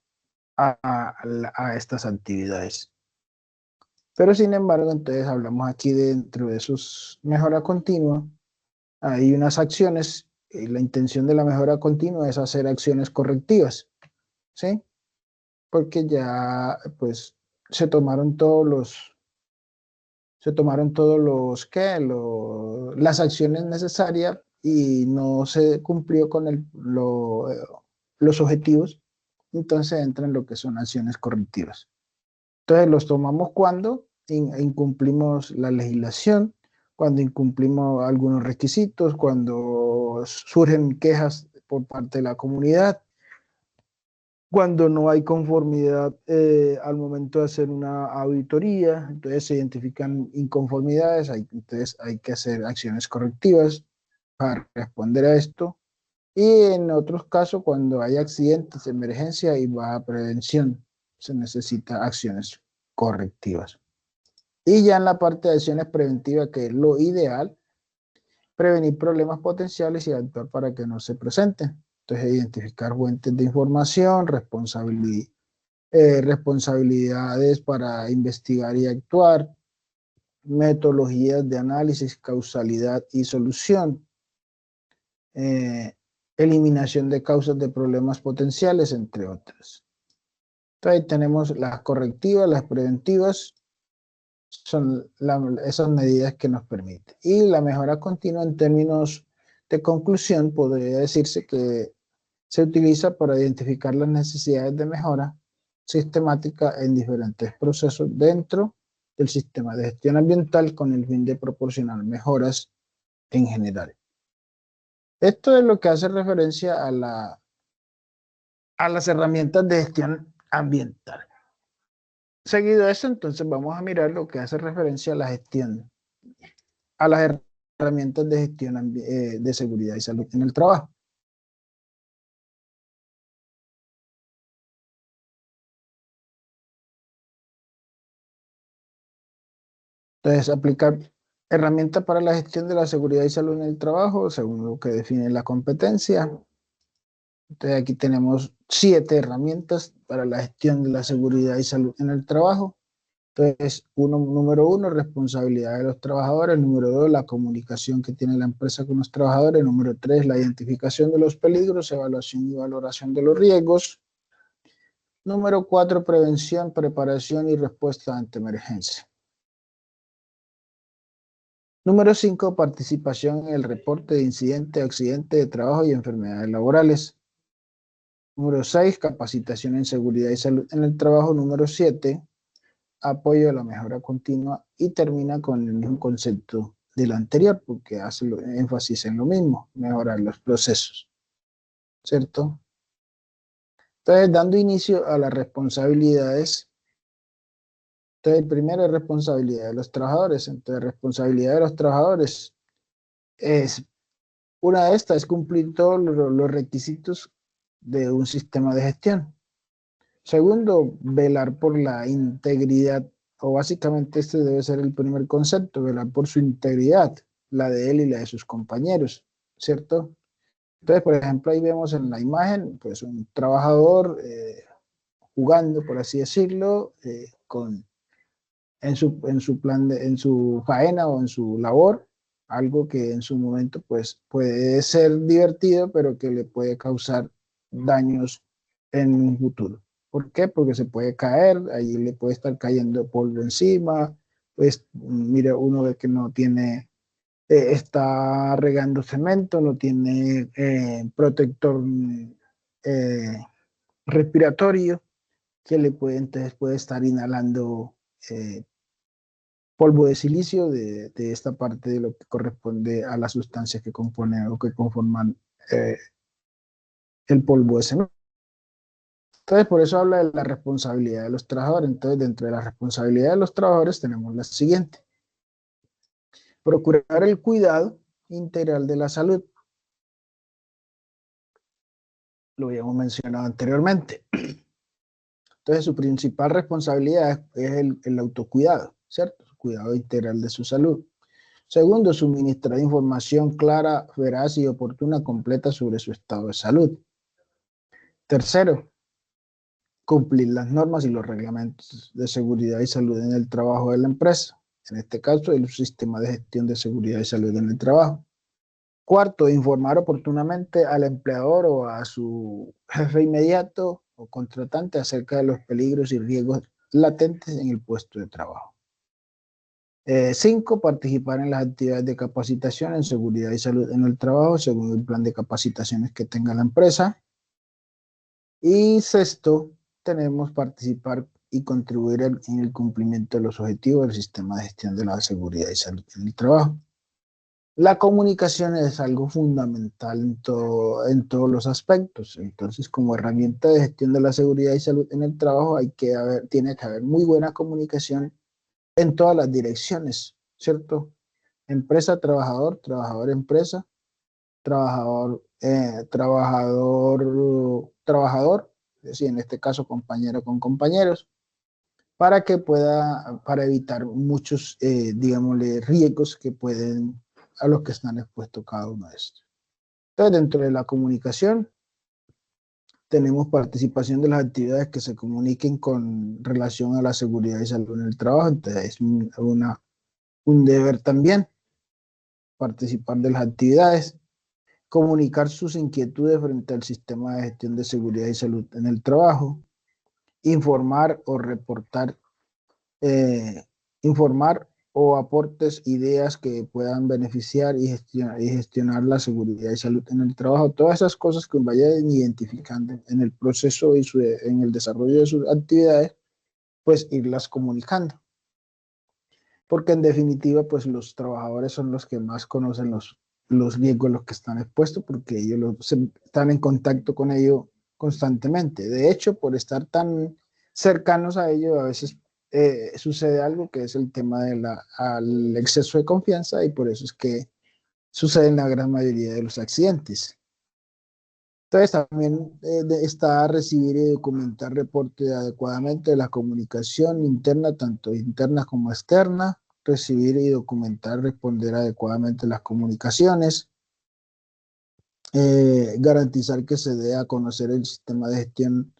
a estas actividades. Pero sin embargo, entonces hablamos aquí dentro de sus mejora continua, hay unas acciones, y la intención de la mejora continua es hacer acciones correctivas, ¿sí? Porque ya pues se tomaron todos los, ¿qué? Las acciones necesarias y no se cumplió con los objetivos, entonces entran lo que son acciones correctivas. Entonces los tomamos cuando incumplimos la legislación, cuando incumplimos algunos requisitos, cuando surgen quejas por parte de la comunidad, cuando no hay conformidad al momento de hacer una auditoría, entonces se identifican inconformidades, entonces hay que hacer acciones correctivas para responder a esto. Y en otros casos, cuando hay accidentes, emergencia y baja prevención, se necesita acciones correctivas. Y ya en la parte de acciones preventivas, que es lo ideal, prevenir problemas potenciales y actuar para que no se presenten. Entonces, identificar fuentes de información, responsabilidades para investigar y actuar, metodologías de análisis, causalidad y solución, eh, eliminación de causas de problemas potenciales, entre otras. Entonces, tenemos las correctivas, las preventivas, son esas medidas que nos permiten. Y la mejora continua en términos de conclusión podría decirse que se utiliza para identificar las necesidades de mejora sistemática en diferentes procesos dentro del sistema de gestión ambiental con el fin de proporcionar mejoras en general. Esto es lo que hace referencia a las herramientas de gestión ambiental. Seguido de eso, entonces vamos a mirar lo que hace referencia a la gestión, a las herramientas de gestión de seguridad y salud en el trabajo. Entonces, aplicar herramientas para la gestión de la seguridad y salud en el trabajo, según lo que define la competencia. Entonces, aquí tenemos 7 herramientas para la gestión de la seguridad y salud en el trabajo. Entonces, número uno, responsabilidad de los trabajadores. Número dos, la comunicación que tiene la empresa con los trabajadores. Número tres, la identificación de los peligros, evaluación y valoración de los riesgos. Número cuatro, prevención, preparación y respuesta ante emergencia. Número 5, participación en el reporte de incidentes, accidentes de trabajo y enfermedades laborales. Número 6, capacitación en seguridad y salud en el trabajo. Número 7, apoyo a la mejora continua, y termina con el mismo concepto del anterior, porque hace énfasis en lo mismo, mejorar los procesos, ¿cierto? Entonces, dando inicio a las responsabilidades, entonces, primero es responsabilidad de los trabajadores. Entonces, responsabilidad de los trabajadores es, una de estas es cumplir todos los requisitos de un sistema de gestión. Segundo, velar por la integridad, o básicamente este debe ser el primer concepto, velar por su integridad, la de él y la de sus compañeros, ¿cierto? Entonces, por ejemplo, ahí vemos en la imagen, pues un trabajador jugando, por así decirlo, en su faena o en su labor, algo que en su momento pues puede ser divertido, pero que le puede causar daños en un futuro. ¿Por qué? Porque se puede caer, ahí le puede estar cayendo polvo encima, pues mira, uno ve que no tiene, está regando cemento, no tiene protector eh, respiratorio, que le puede, entonces puede estar inhalando polvo de silicio de esta parte de lo que corresponde a las sustancias que componen o que conforman eh, el polvo de cemento. Entonces, por eso habla de la responsabilidad de los trabajadores. Entonces, dentro de la responsabilidad de los trabajadores tenemos la siguiente: procurar el cuidado integral de la salud. Lo habíamos mencionado anteriormente. Entonces, su principal responsabilidad es el autocuidado, ¿cierto? El cuidado integral de su salud. Segundo, suministrar información clara, veraz y oportuna completa sobre su estado de salud. Tercero, cumplir las normas y los reglamentos de seguridad y salud en el trabajo de la empresa. En este caso, el sistema de gestión de seguridad y salud en el trabajo. Cuarto, informar oportunamente al empleador o a su jefe inmediato o contratante acerca de los peligros y riesgos latentes en el puesto de trabajo. 5, participar en las actividades de capacitación en seguridad y salud en el trabajo según el plan de capacitaciones que tenga la empresa. Y sexto, tenemos participar y contribuir en el cumplimiento de los objetivos del sistema de gestión de la seguridad y salud en el trabajo. La comunicación es algo fundamental en todos los aspectos. Entonces, como herramienta de gestión de la seguridad y salud en el trabajo, tiene que haber muy buena comunicación en todas las direcciones, ¿cierto? Empresa, trabajador, trabajador, empresa, trabajador, trabajador, es decir, en este caso compañero con compañeros, para evitar muchos, digámosle, riesgos que pueden, a los que están expuestos cada uno de estos. Entonces, dentro de la comunicación, tenemos participación de las actividades que se comuniquen con relación a la seguridad y salud en el trabajo. Entonces, es un deber también participar de las actividades, comunicar sus inquietudes frente al sistema de gestión de seguridad y salud en el trabajo, informar o reportar, eh, informar o aportes, ideas que puedan beneficiar y gestionar la seguridad y salud en el trabajo. Todas esas cosas que vayan identificando en el proceso y en el desarrollo de sus actividades, pues irlas comunicando. Porque en definitiva, pues los trabajadores son los que más conocen los riesgos a los que están expuestos, porque están en contacto con ellos constantemente. De hecho, por estar tan cercanos a ellos, a veces sucede algo que es el tema al exceso de confianza, y por eso es que suceden la gran mayoría de los accidentes. Entonces también está recibir y documentar reportes adecuadamente de la comunicación interna, tanto interna como externa, recibir y documentar, responder adecuadamente las comunicaciones, garantizar que se dé a conocer el sistema de gestión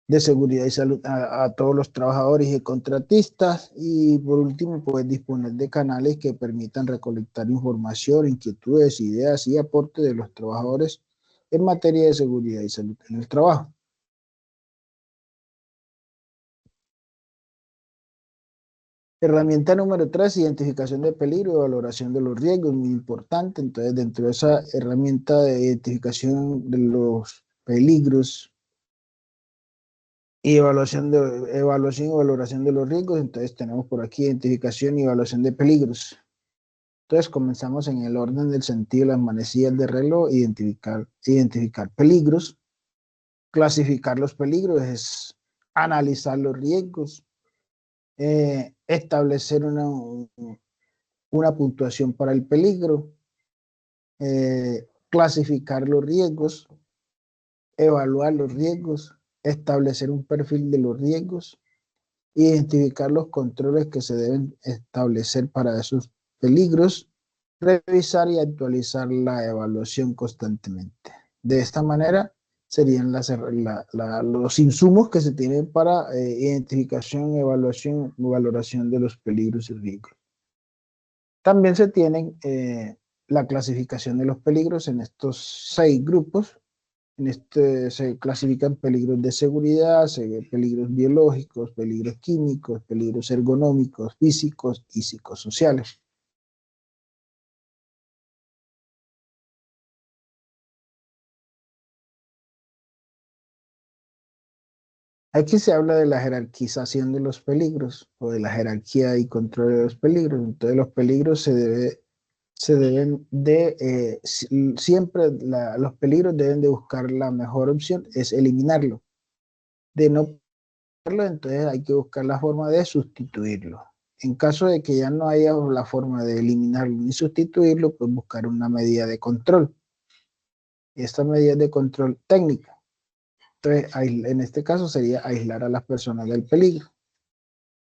de seguridad y salud a todos los trabajadores y contratistas, y por último, pues disponer de canales que permitan recolectar información, inquietudes, ideas y aportes de los trabajadores en materia de seguridad y salud en el trabajo. Herramienta número 3, identificación de peligro y valoración de los riesgos, muy importante. Entonces, dentro de esa herramienta de identificación de los peligros y evaluación y valoración de los riesgos, entonces tenemos por aquí identificación y evaluación de peligros. Entonces, comenzamos en el orden del sentido de las manecillas de reloj: identificar peligros. Clasificar los peligros es analizar los riesgos, establecer una puntuación para el peligro, clasificar los riesgos, evaluar los riesgos, establecer un perfil de los riesgos, identificar los controles que se deben establecer para esos peligros, revisar y actualizar la evaluación constantemente. De esta manera serían los insumos que se tienen para identificación, evaluación y valoración de los peligros y riesgos. También se tienen la clasificación de los peligros en estos 6 grupos. Se clasifican peligros de seguridad, peligros biológicos, peligros químicos, peligros ergonómicos, físicos y psicosociales. Aquí se habla de la jerarquización de los peligros o de la jerarquía y control de los peligros. Entonces los peligros se deben de, siempre los peligros deben de buscar la mejor opción, es eliminarlo. De no hacerlo, entonces hay que buscar la forma de sustituirlo. En caso de que ya no haya la forma de eliminarlo ni sustituirlo, pues buscar una medida de control. Esta medida de control técnica. Entonces, en este caso sería aislar a las personas del peligro.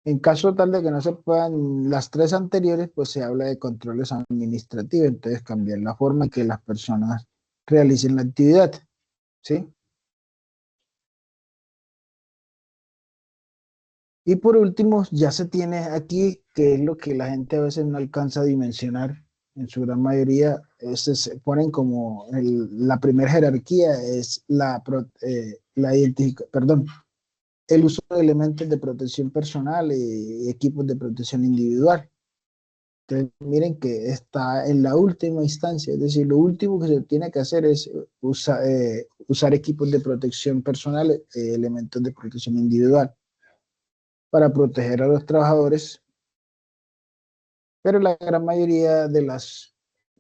En caso tal de que no se puedan las 3 anteriores, pues se habla de controles administrativos. Entonces, cambiar la forma en que las personas realicen la actividad. ¿Sí? Y por último, ya se tiene aquí, que es lo que la gente a veces no alcanza a dimensionar, en su gran mayoría, se ponen como la primera jerarquía, es el uso de elementos de protección personal y equipos de protección individual. Entonces, miren que está en la última instancia, es decir, lo último que se tiene que hacer es usar equipos de protección personal, elementos de protección individual, para proteger a los trabajadores, pero la gran mayoría de las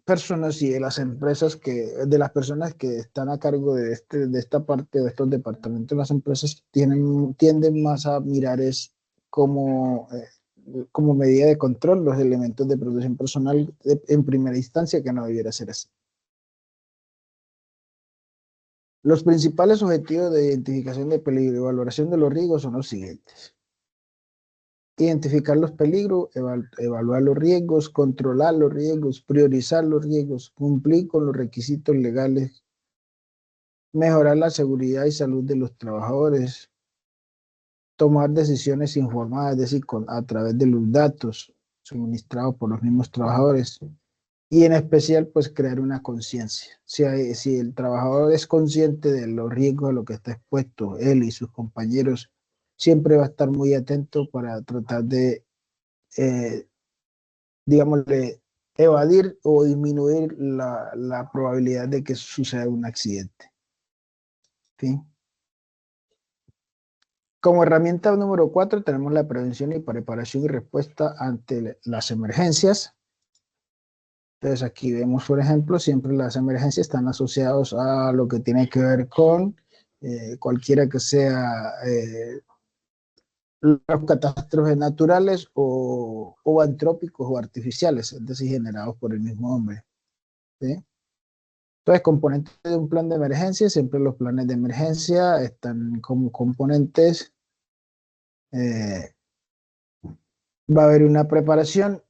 personas y de las empresas de las personas que están a cargo de esta parte, de estos departamentos, las empresas tienden más a mirar es como, como medida de control los elementos de protección personal en primera instancia, que no debiera ser así. Los principales objetivos de identificación de peligro y valoración de los riesgos son los siguientes: identificar los peligros, evaluar los riesgos, controlar los riesgos, priorizar los riesgos, cumplir con los requisitos legales, mejorar la seguridad y salud de los trabajadores, tomar decisiones informadas, es decir, a través de los datos suministrados por los mismos trabajadores, y en especial, pues, crear una conciencia. Si el trabajador es consciente de los riesgos a los que está expuesto, él y sus compañeros, siempre va a estar muy atento para tratar de, eh, digámosle, evadir o disminuir la probabilidad de que suceda un accidente. ¿Sí? Como herramienta número 4 tenemos la prevención y preparación y respuesta ante las emergencias. Entonces aquí vemos, por ejemplo, siempre las emergencias están asociadas a lo que tiene que ver con cualquiera que sea las catástrofes naturales o antrópicos o artificiales, es decir, generados por el mismo hombre. ¿Sí? Entonces, componentes de un plan de emergencia, siempre los planes de emergencia están como componentes, eh, va a haber una preparación,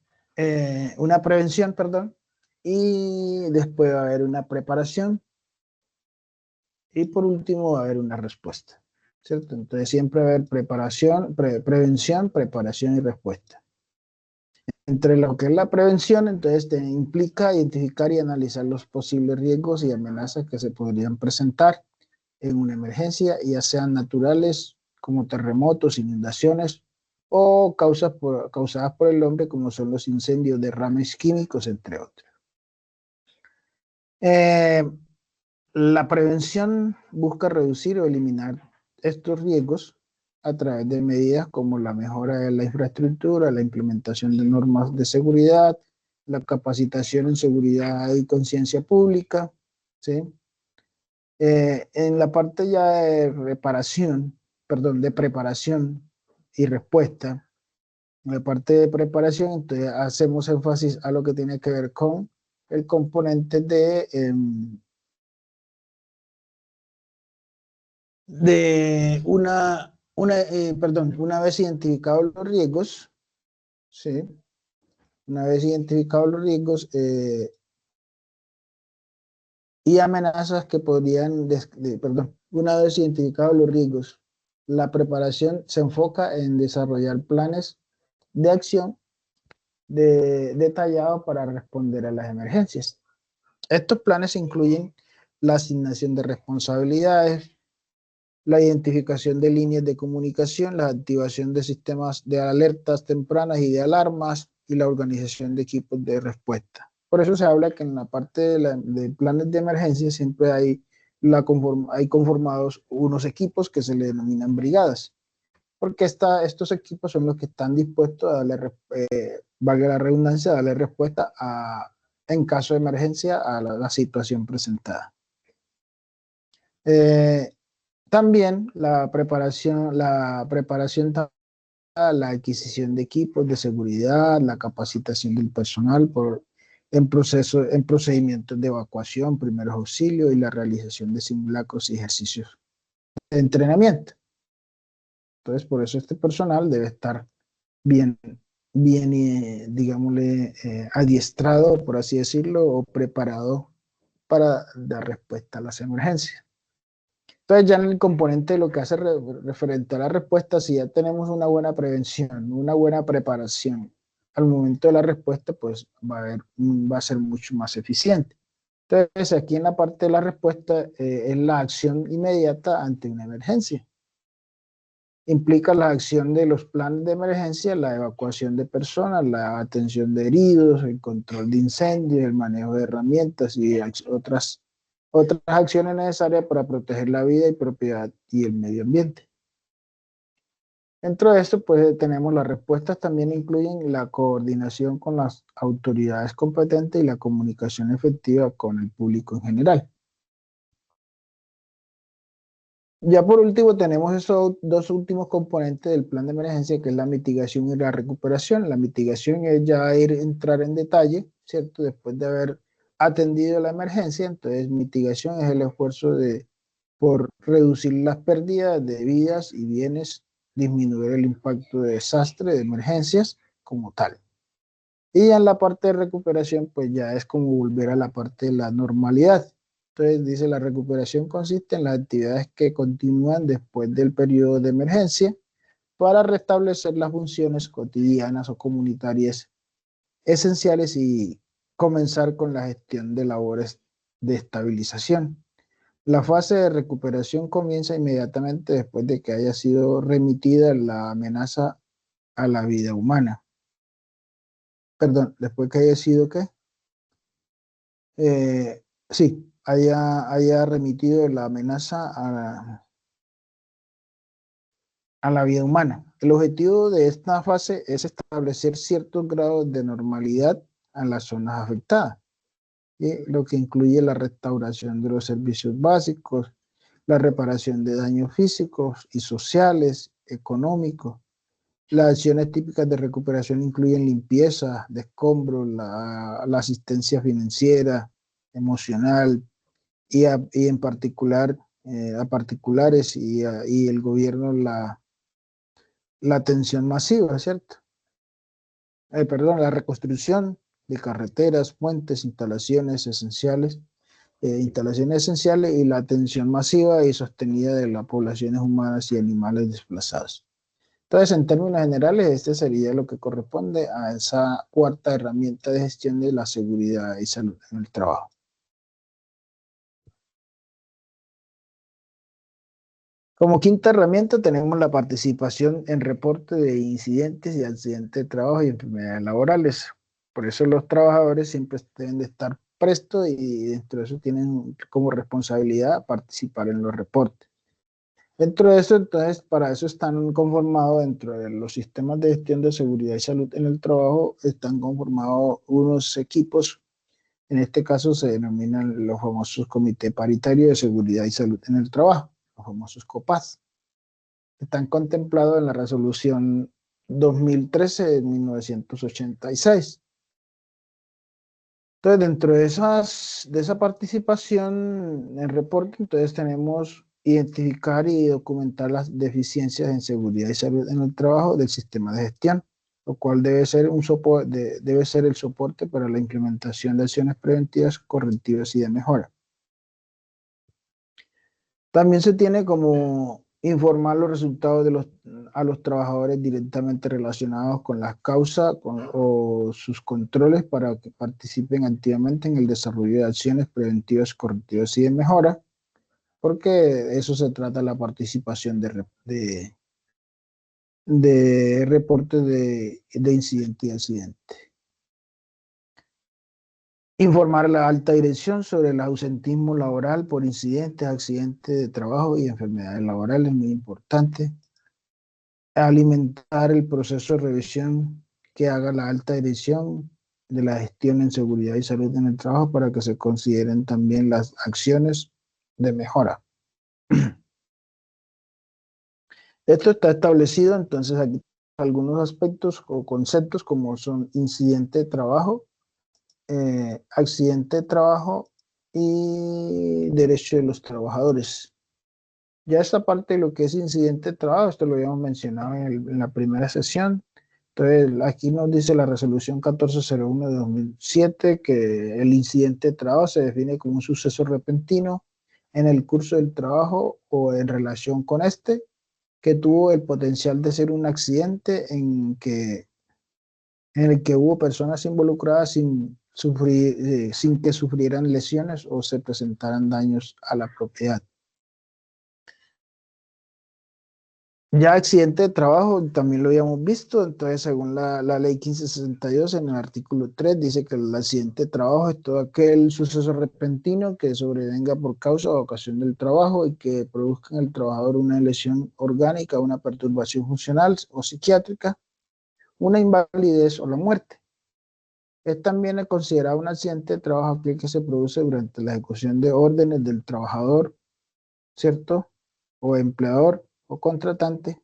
una prevención, perdón, y después va a haber una preparación y por último va a haber una respuesta, ¿cierto? Entonces siempre va a haber prevención, preparación y respuesta. Entre lo que es la prevención, entonces te implica identificar y analizar los posibles riesgos y amenazas que se podrían presentar en una emergencia, ya sean naturales como terremotos, inundaciones o causadas por el hombre como son los incendios, derrames químicos, entre otros. Eh, la prevención busca reducir o eliminar estos riesgos a través de medidas como la mejora de la infraestructura, la implementación de normas de seguridad, la capacitación en seguridad y conciencia pública, ¿sí? En la parte ya de reparación, perdón, de preparación y respuesta, en la parte de preparación, entonces hacemos énfasis a lo que tiene que ver con el componente de perdón, una vez identificados los riesgos, ¿sí? Una vez identificados los riesgos y amenazas que podrían, perdón, una vez identificados los riesgos, la preparación se enfoca en desarrollar planes de acción detallados para responder a las emergencias. Estos planes incluyen la asignación de responsabilidades, la identificación de líneas de comunicación, la activación de sistemas de alertas tempranas y de alarmas y la organización de equipos de respuesta. Por eso se habla que en la parte de planes de emergencia siempre hay conformados unos equipos que se le denominan brigadas, porque estos equipos son los que están dispuestos a darle, valga la redundancia, a darle respuesta en caso de emergencia a la situación presentada. Eh, También la preparación, la adquisición de equipos de seguridad, la capacitación del personal en procedimientos de evacuación, primeros auxilios y la realización de simulacros y ejercicios de entrenamiento. Entonces, por eso este personal debe estar bien, bien, digámosle, adiestrado, por así decirlo, o preparado para dar respuesta a las emergencias. Entonces ya en el componente de lo que hace referente a la respuesta, si ya tenemos una buena prevención, una buena preparación al momento de la respuesta, pues va a ser mucho más eficiente. Entonces aquí en la parte de la respuesta es la acción inmediata ante una emergencia. Implica la acción de los planes de emergencia, la evacuación de personas, la atención de heridos, el control de incendios, el manejo de herramientas y otras acciones necesarias para proteger la vida y propiedad y el medio ambiente. Dentro de esto, pues tenemos las respuestas también incluyen la coordinación con las autoridades competentes y la comunicación efectiva con el público en general. Ya por último tenemos esos dos últimos componentes del plan de emergencia, que es la mitigación y la recuperación. La mitigación es ya entrar en detalle, ¿cierto? Después de haber atendido la emergencia, entonces mitigación es el esfuerzo por reducir las pérdidas de vidas y bienes, disminuir el impacto de desastre, de emergencias como tal. Y en la parte de recuperación, pues ya es como volver a la parte de la normalidad. Entonces dice, la recuperación consiste en las actividades que continúan después del periodo de emergencia para restablecer las funciones cotidianas o comunitarias esenciales y comenzar con la gestión de labores de estabilización. La fase de recuperación comienza inmediatamente después de que haya sido remitida la amenaza a la vida humana. Perdón, después que haya sido, ¿qué? Sí, haya remitido la amenaza a la vida humana. El objetivo de esta fase es establecer ciertos grados de normalidad en las zonas afectadas, lo que incluye la restauración de los servicios básicos, la reparación de daños físicos y sociales, económicos. Las acciones típicas de recuperación incluyen limpieza de escombros, la asistencia financiera, emocional, y en particular a particulares y el gobierno la atención masiva, ¿cierto? Perdón, la reconstrucción de carreteras, puentes, instalaciones esenciales y la atención masiva y sostenida de las poblaciones humanas y animales desplazados. Entonces, en términos generales, este sería lo que corresponde a esa cuarta herramienta de gestión de la seguridad y salud en el trabajo. Como quinta herramienta tenemos la participación en reporte de incidentes y accidentes de trabajo y enfermedades laborales. Por eso los trabajadores siempre deben de estar prestos y dentro de eso tienen como responsabilidad participar en los reportes. Dentro de eso, entonces, para eso están conformados dentro de los sistemas de gestión de seguridad y salud en el trabajo, están conformados unos equipos, en este caso se denominan los famosos Comité Paritario de Seguridad y Salud en el Trabajo, los famosos COPAS. Están contemplados en la resolución 2013 de 1986. Entonces, dentro de esa participación en reporte, entonces tenemos identificar y documentar las deficiencias en seguridad y salud en el trabajo del sistema de gestión, lo cual debe ser, debe ser el soporte para la implementación de acciones preventivas, correctivas y de mejora. También se tiene como informar los resultados a los trabajadores directamente relacionados con las causas o sus controles para que participen activamente en el desarrollo de acciones preventivas, correctivas y de mejora, porque de eso se trata la participación de reportes de incidente y accidente. Informar a la alta dirección sobre el ausentismo laboral por incidentes, accidentes de trabajo y enfermedades laborales, muy importante. Alimentar el proceso de revisión que haga la alta dirección de la gestión en seguridad y salud en el trabajo para que se consideren también las acciones de mejora. Esto está establecido, entonces aquí algunos aspectos o conceptos como son incidente de trabajo, accidente de trabajo y derecho de los trabajadores. Ya esta parte de lo que es incidente de trabajo, esto lo habíamos mencionado en la primera sesión. Entonces, aquí nos dice la resolución 1401 de 2007 que el incidente de trabajo se define como un suceso repentino en el curso del trabajo o en relación con este, que tuvo el potencial de ser un accidente en el que hubo personas involucradas sin que sufrieran lesiones o se presentaran daños a la propiedad. Ya accidente de trabajo también lo habíamos visto, entonces según la ley 1562 en el artículo 3 dice que el accidente de trabajo es todo aquel suceso repentino que sobrevenga por causa o ocasión del trabajo y que produzca en el trabajador una lesión orgánica, una perturbación funcional o psiquiátrica, una invalidez o la muerte. Es también considerado un accidente de trabajo aquel que se produce durante la ejecución de órdenes del trabajador, ¿cierto? O empleador o contratante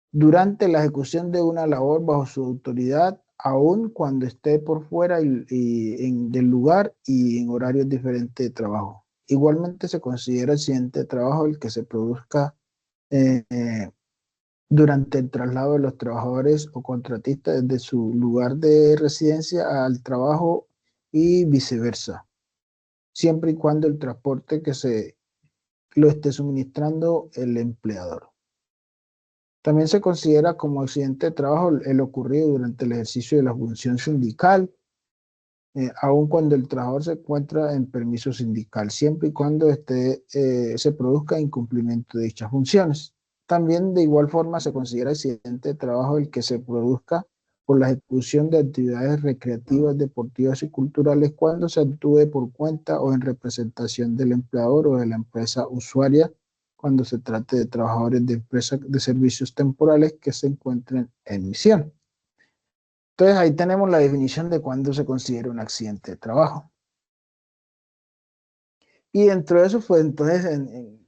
durante la ejecución de una labor bajo su autoridad, aun cuando esté por fuera del lugar y en horarios diferentes de trabajo. Igualmente se considera accidente de trabajo el que se produzca eh, eh, durante el traslado de los trabajadores o contratistas desde su lugar de residencia al trabajo y viceversa, siempre y cuando el transporte que se lo esté suministrando el empleador. También se considera como accidente de trabajo el ocurrido durante el ejercicio de la función sindical, aun cuando el trabajador se encuentra en permiso sindical, siempre y cuando se produzca incumplimiento de dichas funciones. También de igual forma se considera accidente de trabajo el que se produzca por la ejecución de actividades recreativas, deportivas y culturales cuando se actúe por cuenta o en representación del empleador o de la empresa usuaria, cuando se trate de trabajadores de empresas de servicios temporales que se encuentren en misión. Entonces ahí tenemos la definición de cuándo se considera un accidente de trabajo. Y dentro de eso, pues entonces,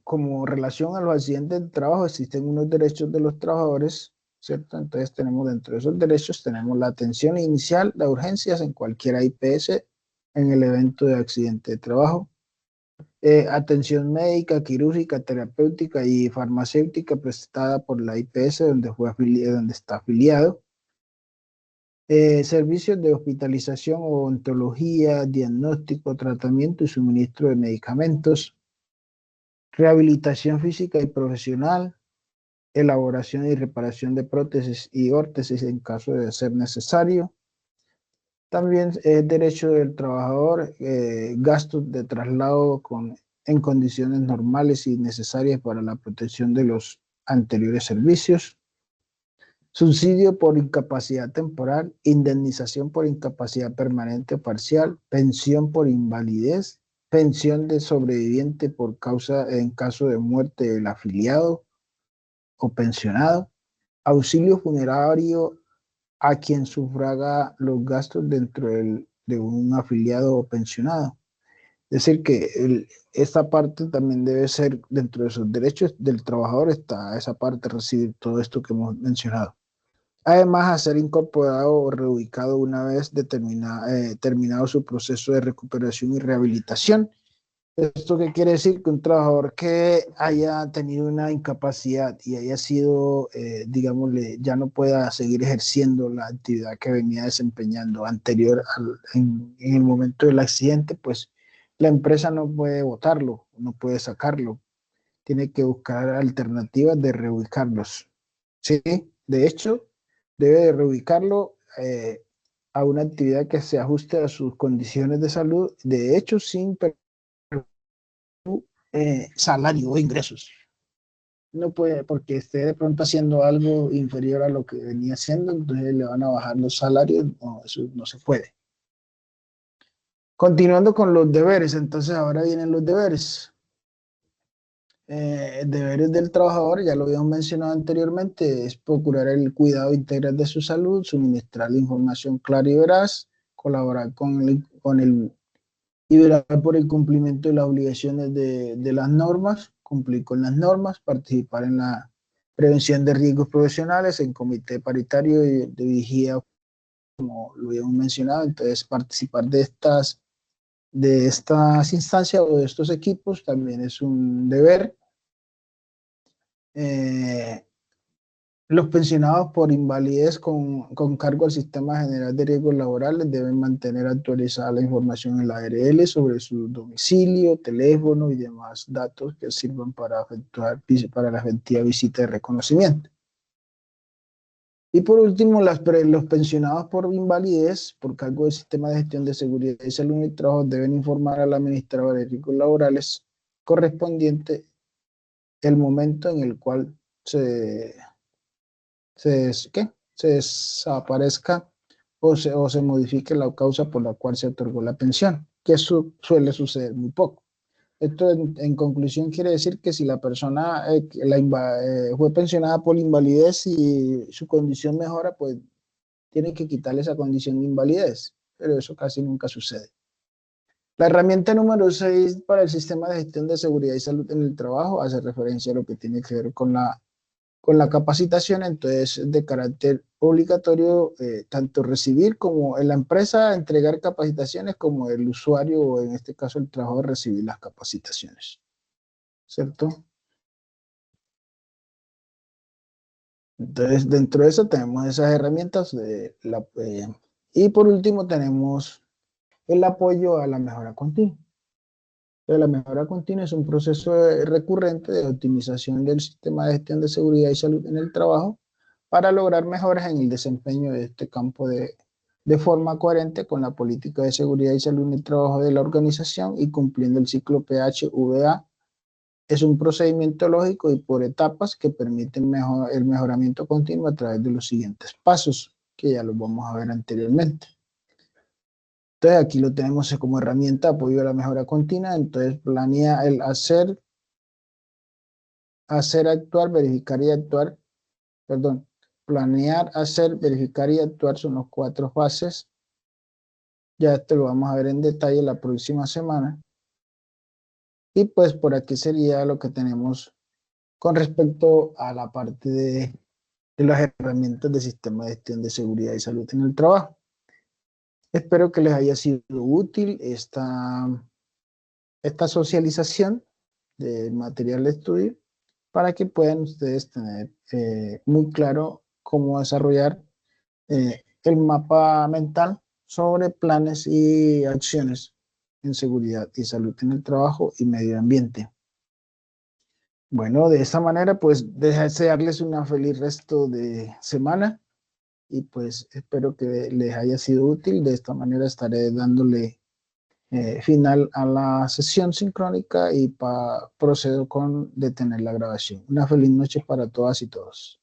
como relación a los accidentes de trabajo, existen unos derechos de los trabajadores, ¿cierto? Entonces tenemos dentro de esos derechos, tenemos la atención inicial, las urgencias en cualquier IPS en el evento de accidente de trabajo, atención médica, quirúrgica, terapéutica y farmacéutica prestada por la IPS donde está afiliado, servicios de hospitalización o ontología, diagnóstico, tratamiento y suministro de medicamentos, rehabilitación física y profesional, elaboración y reparación de prótesis y órtesis en caso de ser necesario. También es derecho del trabajador gastos de traslado en condiciones normales y necesarias para la protección de los anteriores servicios. Subsidio por incapacidad temporal, indemnización por incapacidad permanente o parcial, pensión por invalidez, pensión de sobreviviente por causa en caso de muerte del afiliado o pensionado, auxilio funerario a quien sufraga los gastos de un afiliado o pensionado. Es decir, que esta parte también debe ser dentro de sus derechos del trabajador, está esa parte, recibir todo esto que hemos mencionado. Además, a ser incorporado o reubicado una vez terminado su proceso de recuperación y rehabilitación. ¿Esto qué quiere decir? Que un trabajador que haya tenido una incapacidad y haya sido, digámosle, ya no pueda seguir ejerciendo la actividad que venía desempeñando en el momento del accidente, pues la empresa no puede votarlo, no puede sacarlo, tiene que buscar alternativas de reubicarlos. Sí, de hecho, debe de reubicarlo a una actividad que se ajuste a sus condiciones de salud, de hecho, sin salario o ingresos. No puede, porque esté de pronto haciendo algo inferior a lo que venía haciendo, entonces le van a bajar los salarios, no, eso no se puede. Continuando con los deberes, entonces ahora vienen los deberes. Deberes del trabajador, ya lo habíamos mencionado anteriormente, es procurar el cuidado integral de su salud, suministrar la información clara y veraz, colaborar con el y velar por el cumplimiento de las obligaciones de las normas, cumplir con las normas, participar en la prevención de riesgos profesionales, en comité paritario de vigía, como lo habíamos mencionado, entonces participar de estas instancias o de estos equipos también es un deber. Eh, Los pensionados por invalidez con cargo al Sistema General de Riesgos Laborales deben mantener actualizada la información en la ARL sobre su domicilio, teléfono y demás datos que sirvan para la efectiva visita de reconocimiento. Y por último, los pensionados por invalidez por cargo del Sistema de Gestión de Seguridad y Salud en el Trabajo deben informar al administrador de riesgos laborales correspondiente el momento en el cual se desaparezca o se modifique la causa por la cual se otorgó la pensión, que eso suele suceder muy poco. Esto en conclusión quiere decir que si la persona fue pensionada por invalidez y su condición mejora, pues tiene que quitarle esa condición de invalidez, pero eso casi nunca sucede. La herramienta número 6 para el sistema de gestión de seguridad y salud en el trabajo hace referencia a lo que tiene que ver con la capacitación, entonces es de carácter obligatorio tanto recibir como en la empresa entregar capacitaciones como el usuario o en este caso el trabajador recibir las capacitaciones, ¿cierto? Entonces dentro de eso tenemos esas herramientas y por último tenemos el apoyo a la mejora continua. La mejora continua es un proceso recurrente de optimización del sistema de gestión de seguridad y salud en el trabajo para lograr mejoras en el desempeño de este campo de forma coherente con la política de seguridad y salud en el trabajo de la organización y cumpliendo el ciclo PHVA. Es un procedimiento lógico y por etapas que permiten el mejoramiento continuo a través de los siguientes pasos, que ya los vamos a ver anteriormente. Entonces aquí lo tenemos como herramienta apoyo a la mejora continua. Entonces planea el hacer, actuar, verificar y actuar, perdón, planear, hacer, verificar y actuar son los 4 fases. Ya esto lo vamos a ver en detalle la próxima semana. Y pues por aquí sería lo que tenemos con respecto a la parte de las herramientas del sistema de gestión de seguridad y salud en el trabajo. Espero que les haya sido útil esta socialización de material de estudio para que puedan ustedes tener muy claro cómo desarrollar el mapa mental sobre planes y acciones en seguridad y salud en el trabajo y medio ambiente. Bueno, de esta manera, pues desearles una feliz resto de semana y pues espero que les haya sido útil. De esta manera estaré dándole final a la sesión sincrónica y procedo con detener la grabación. Una feliz noche para todas y todos.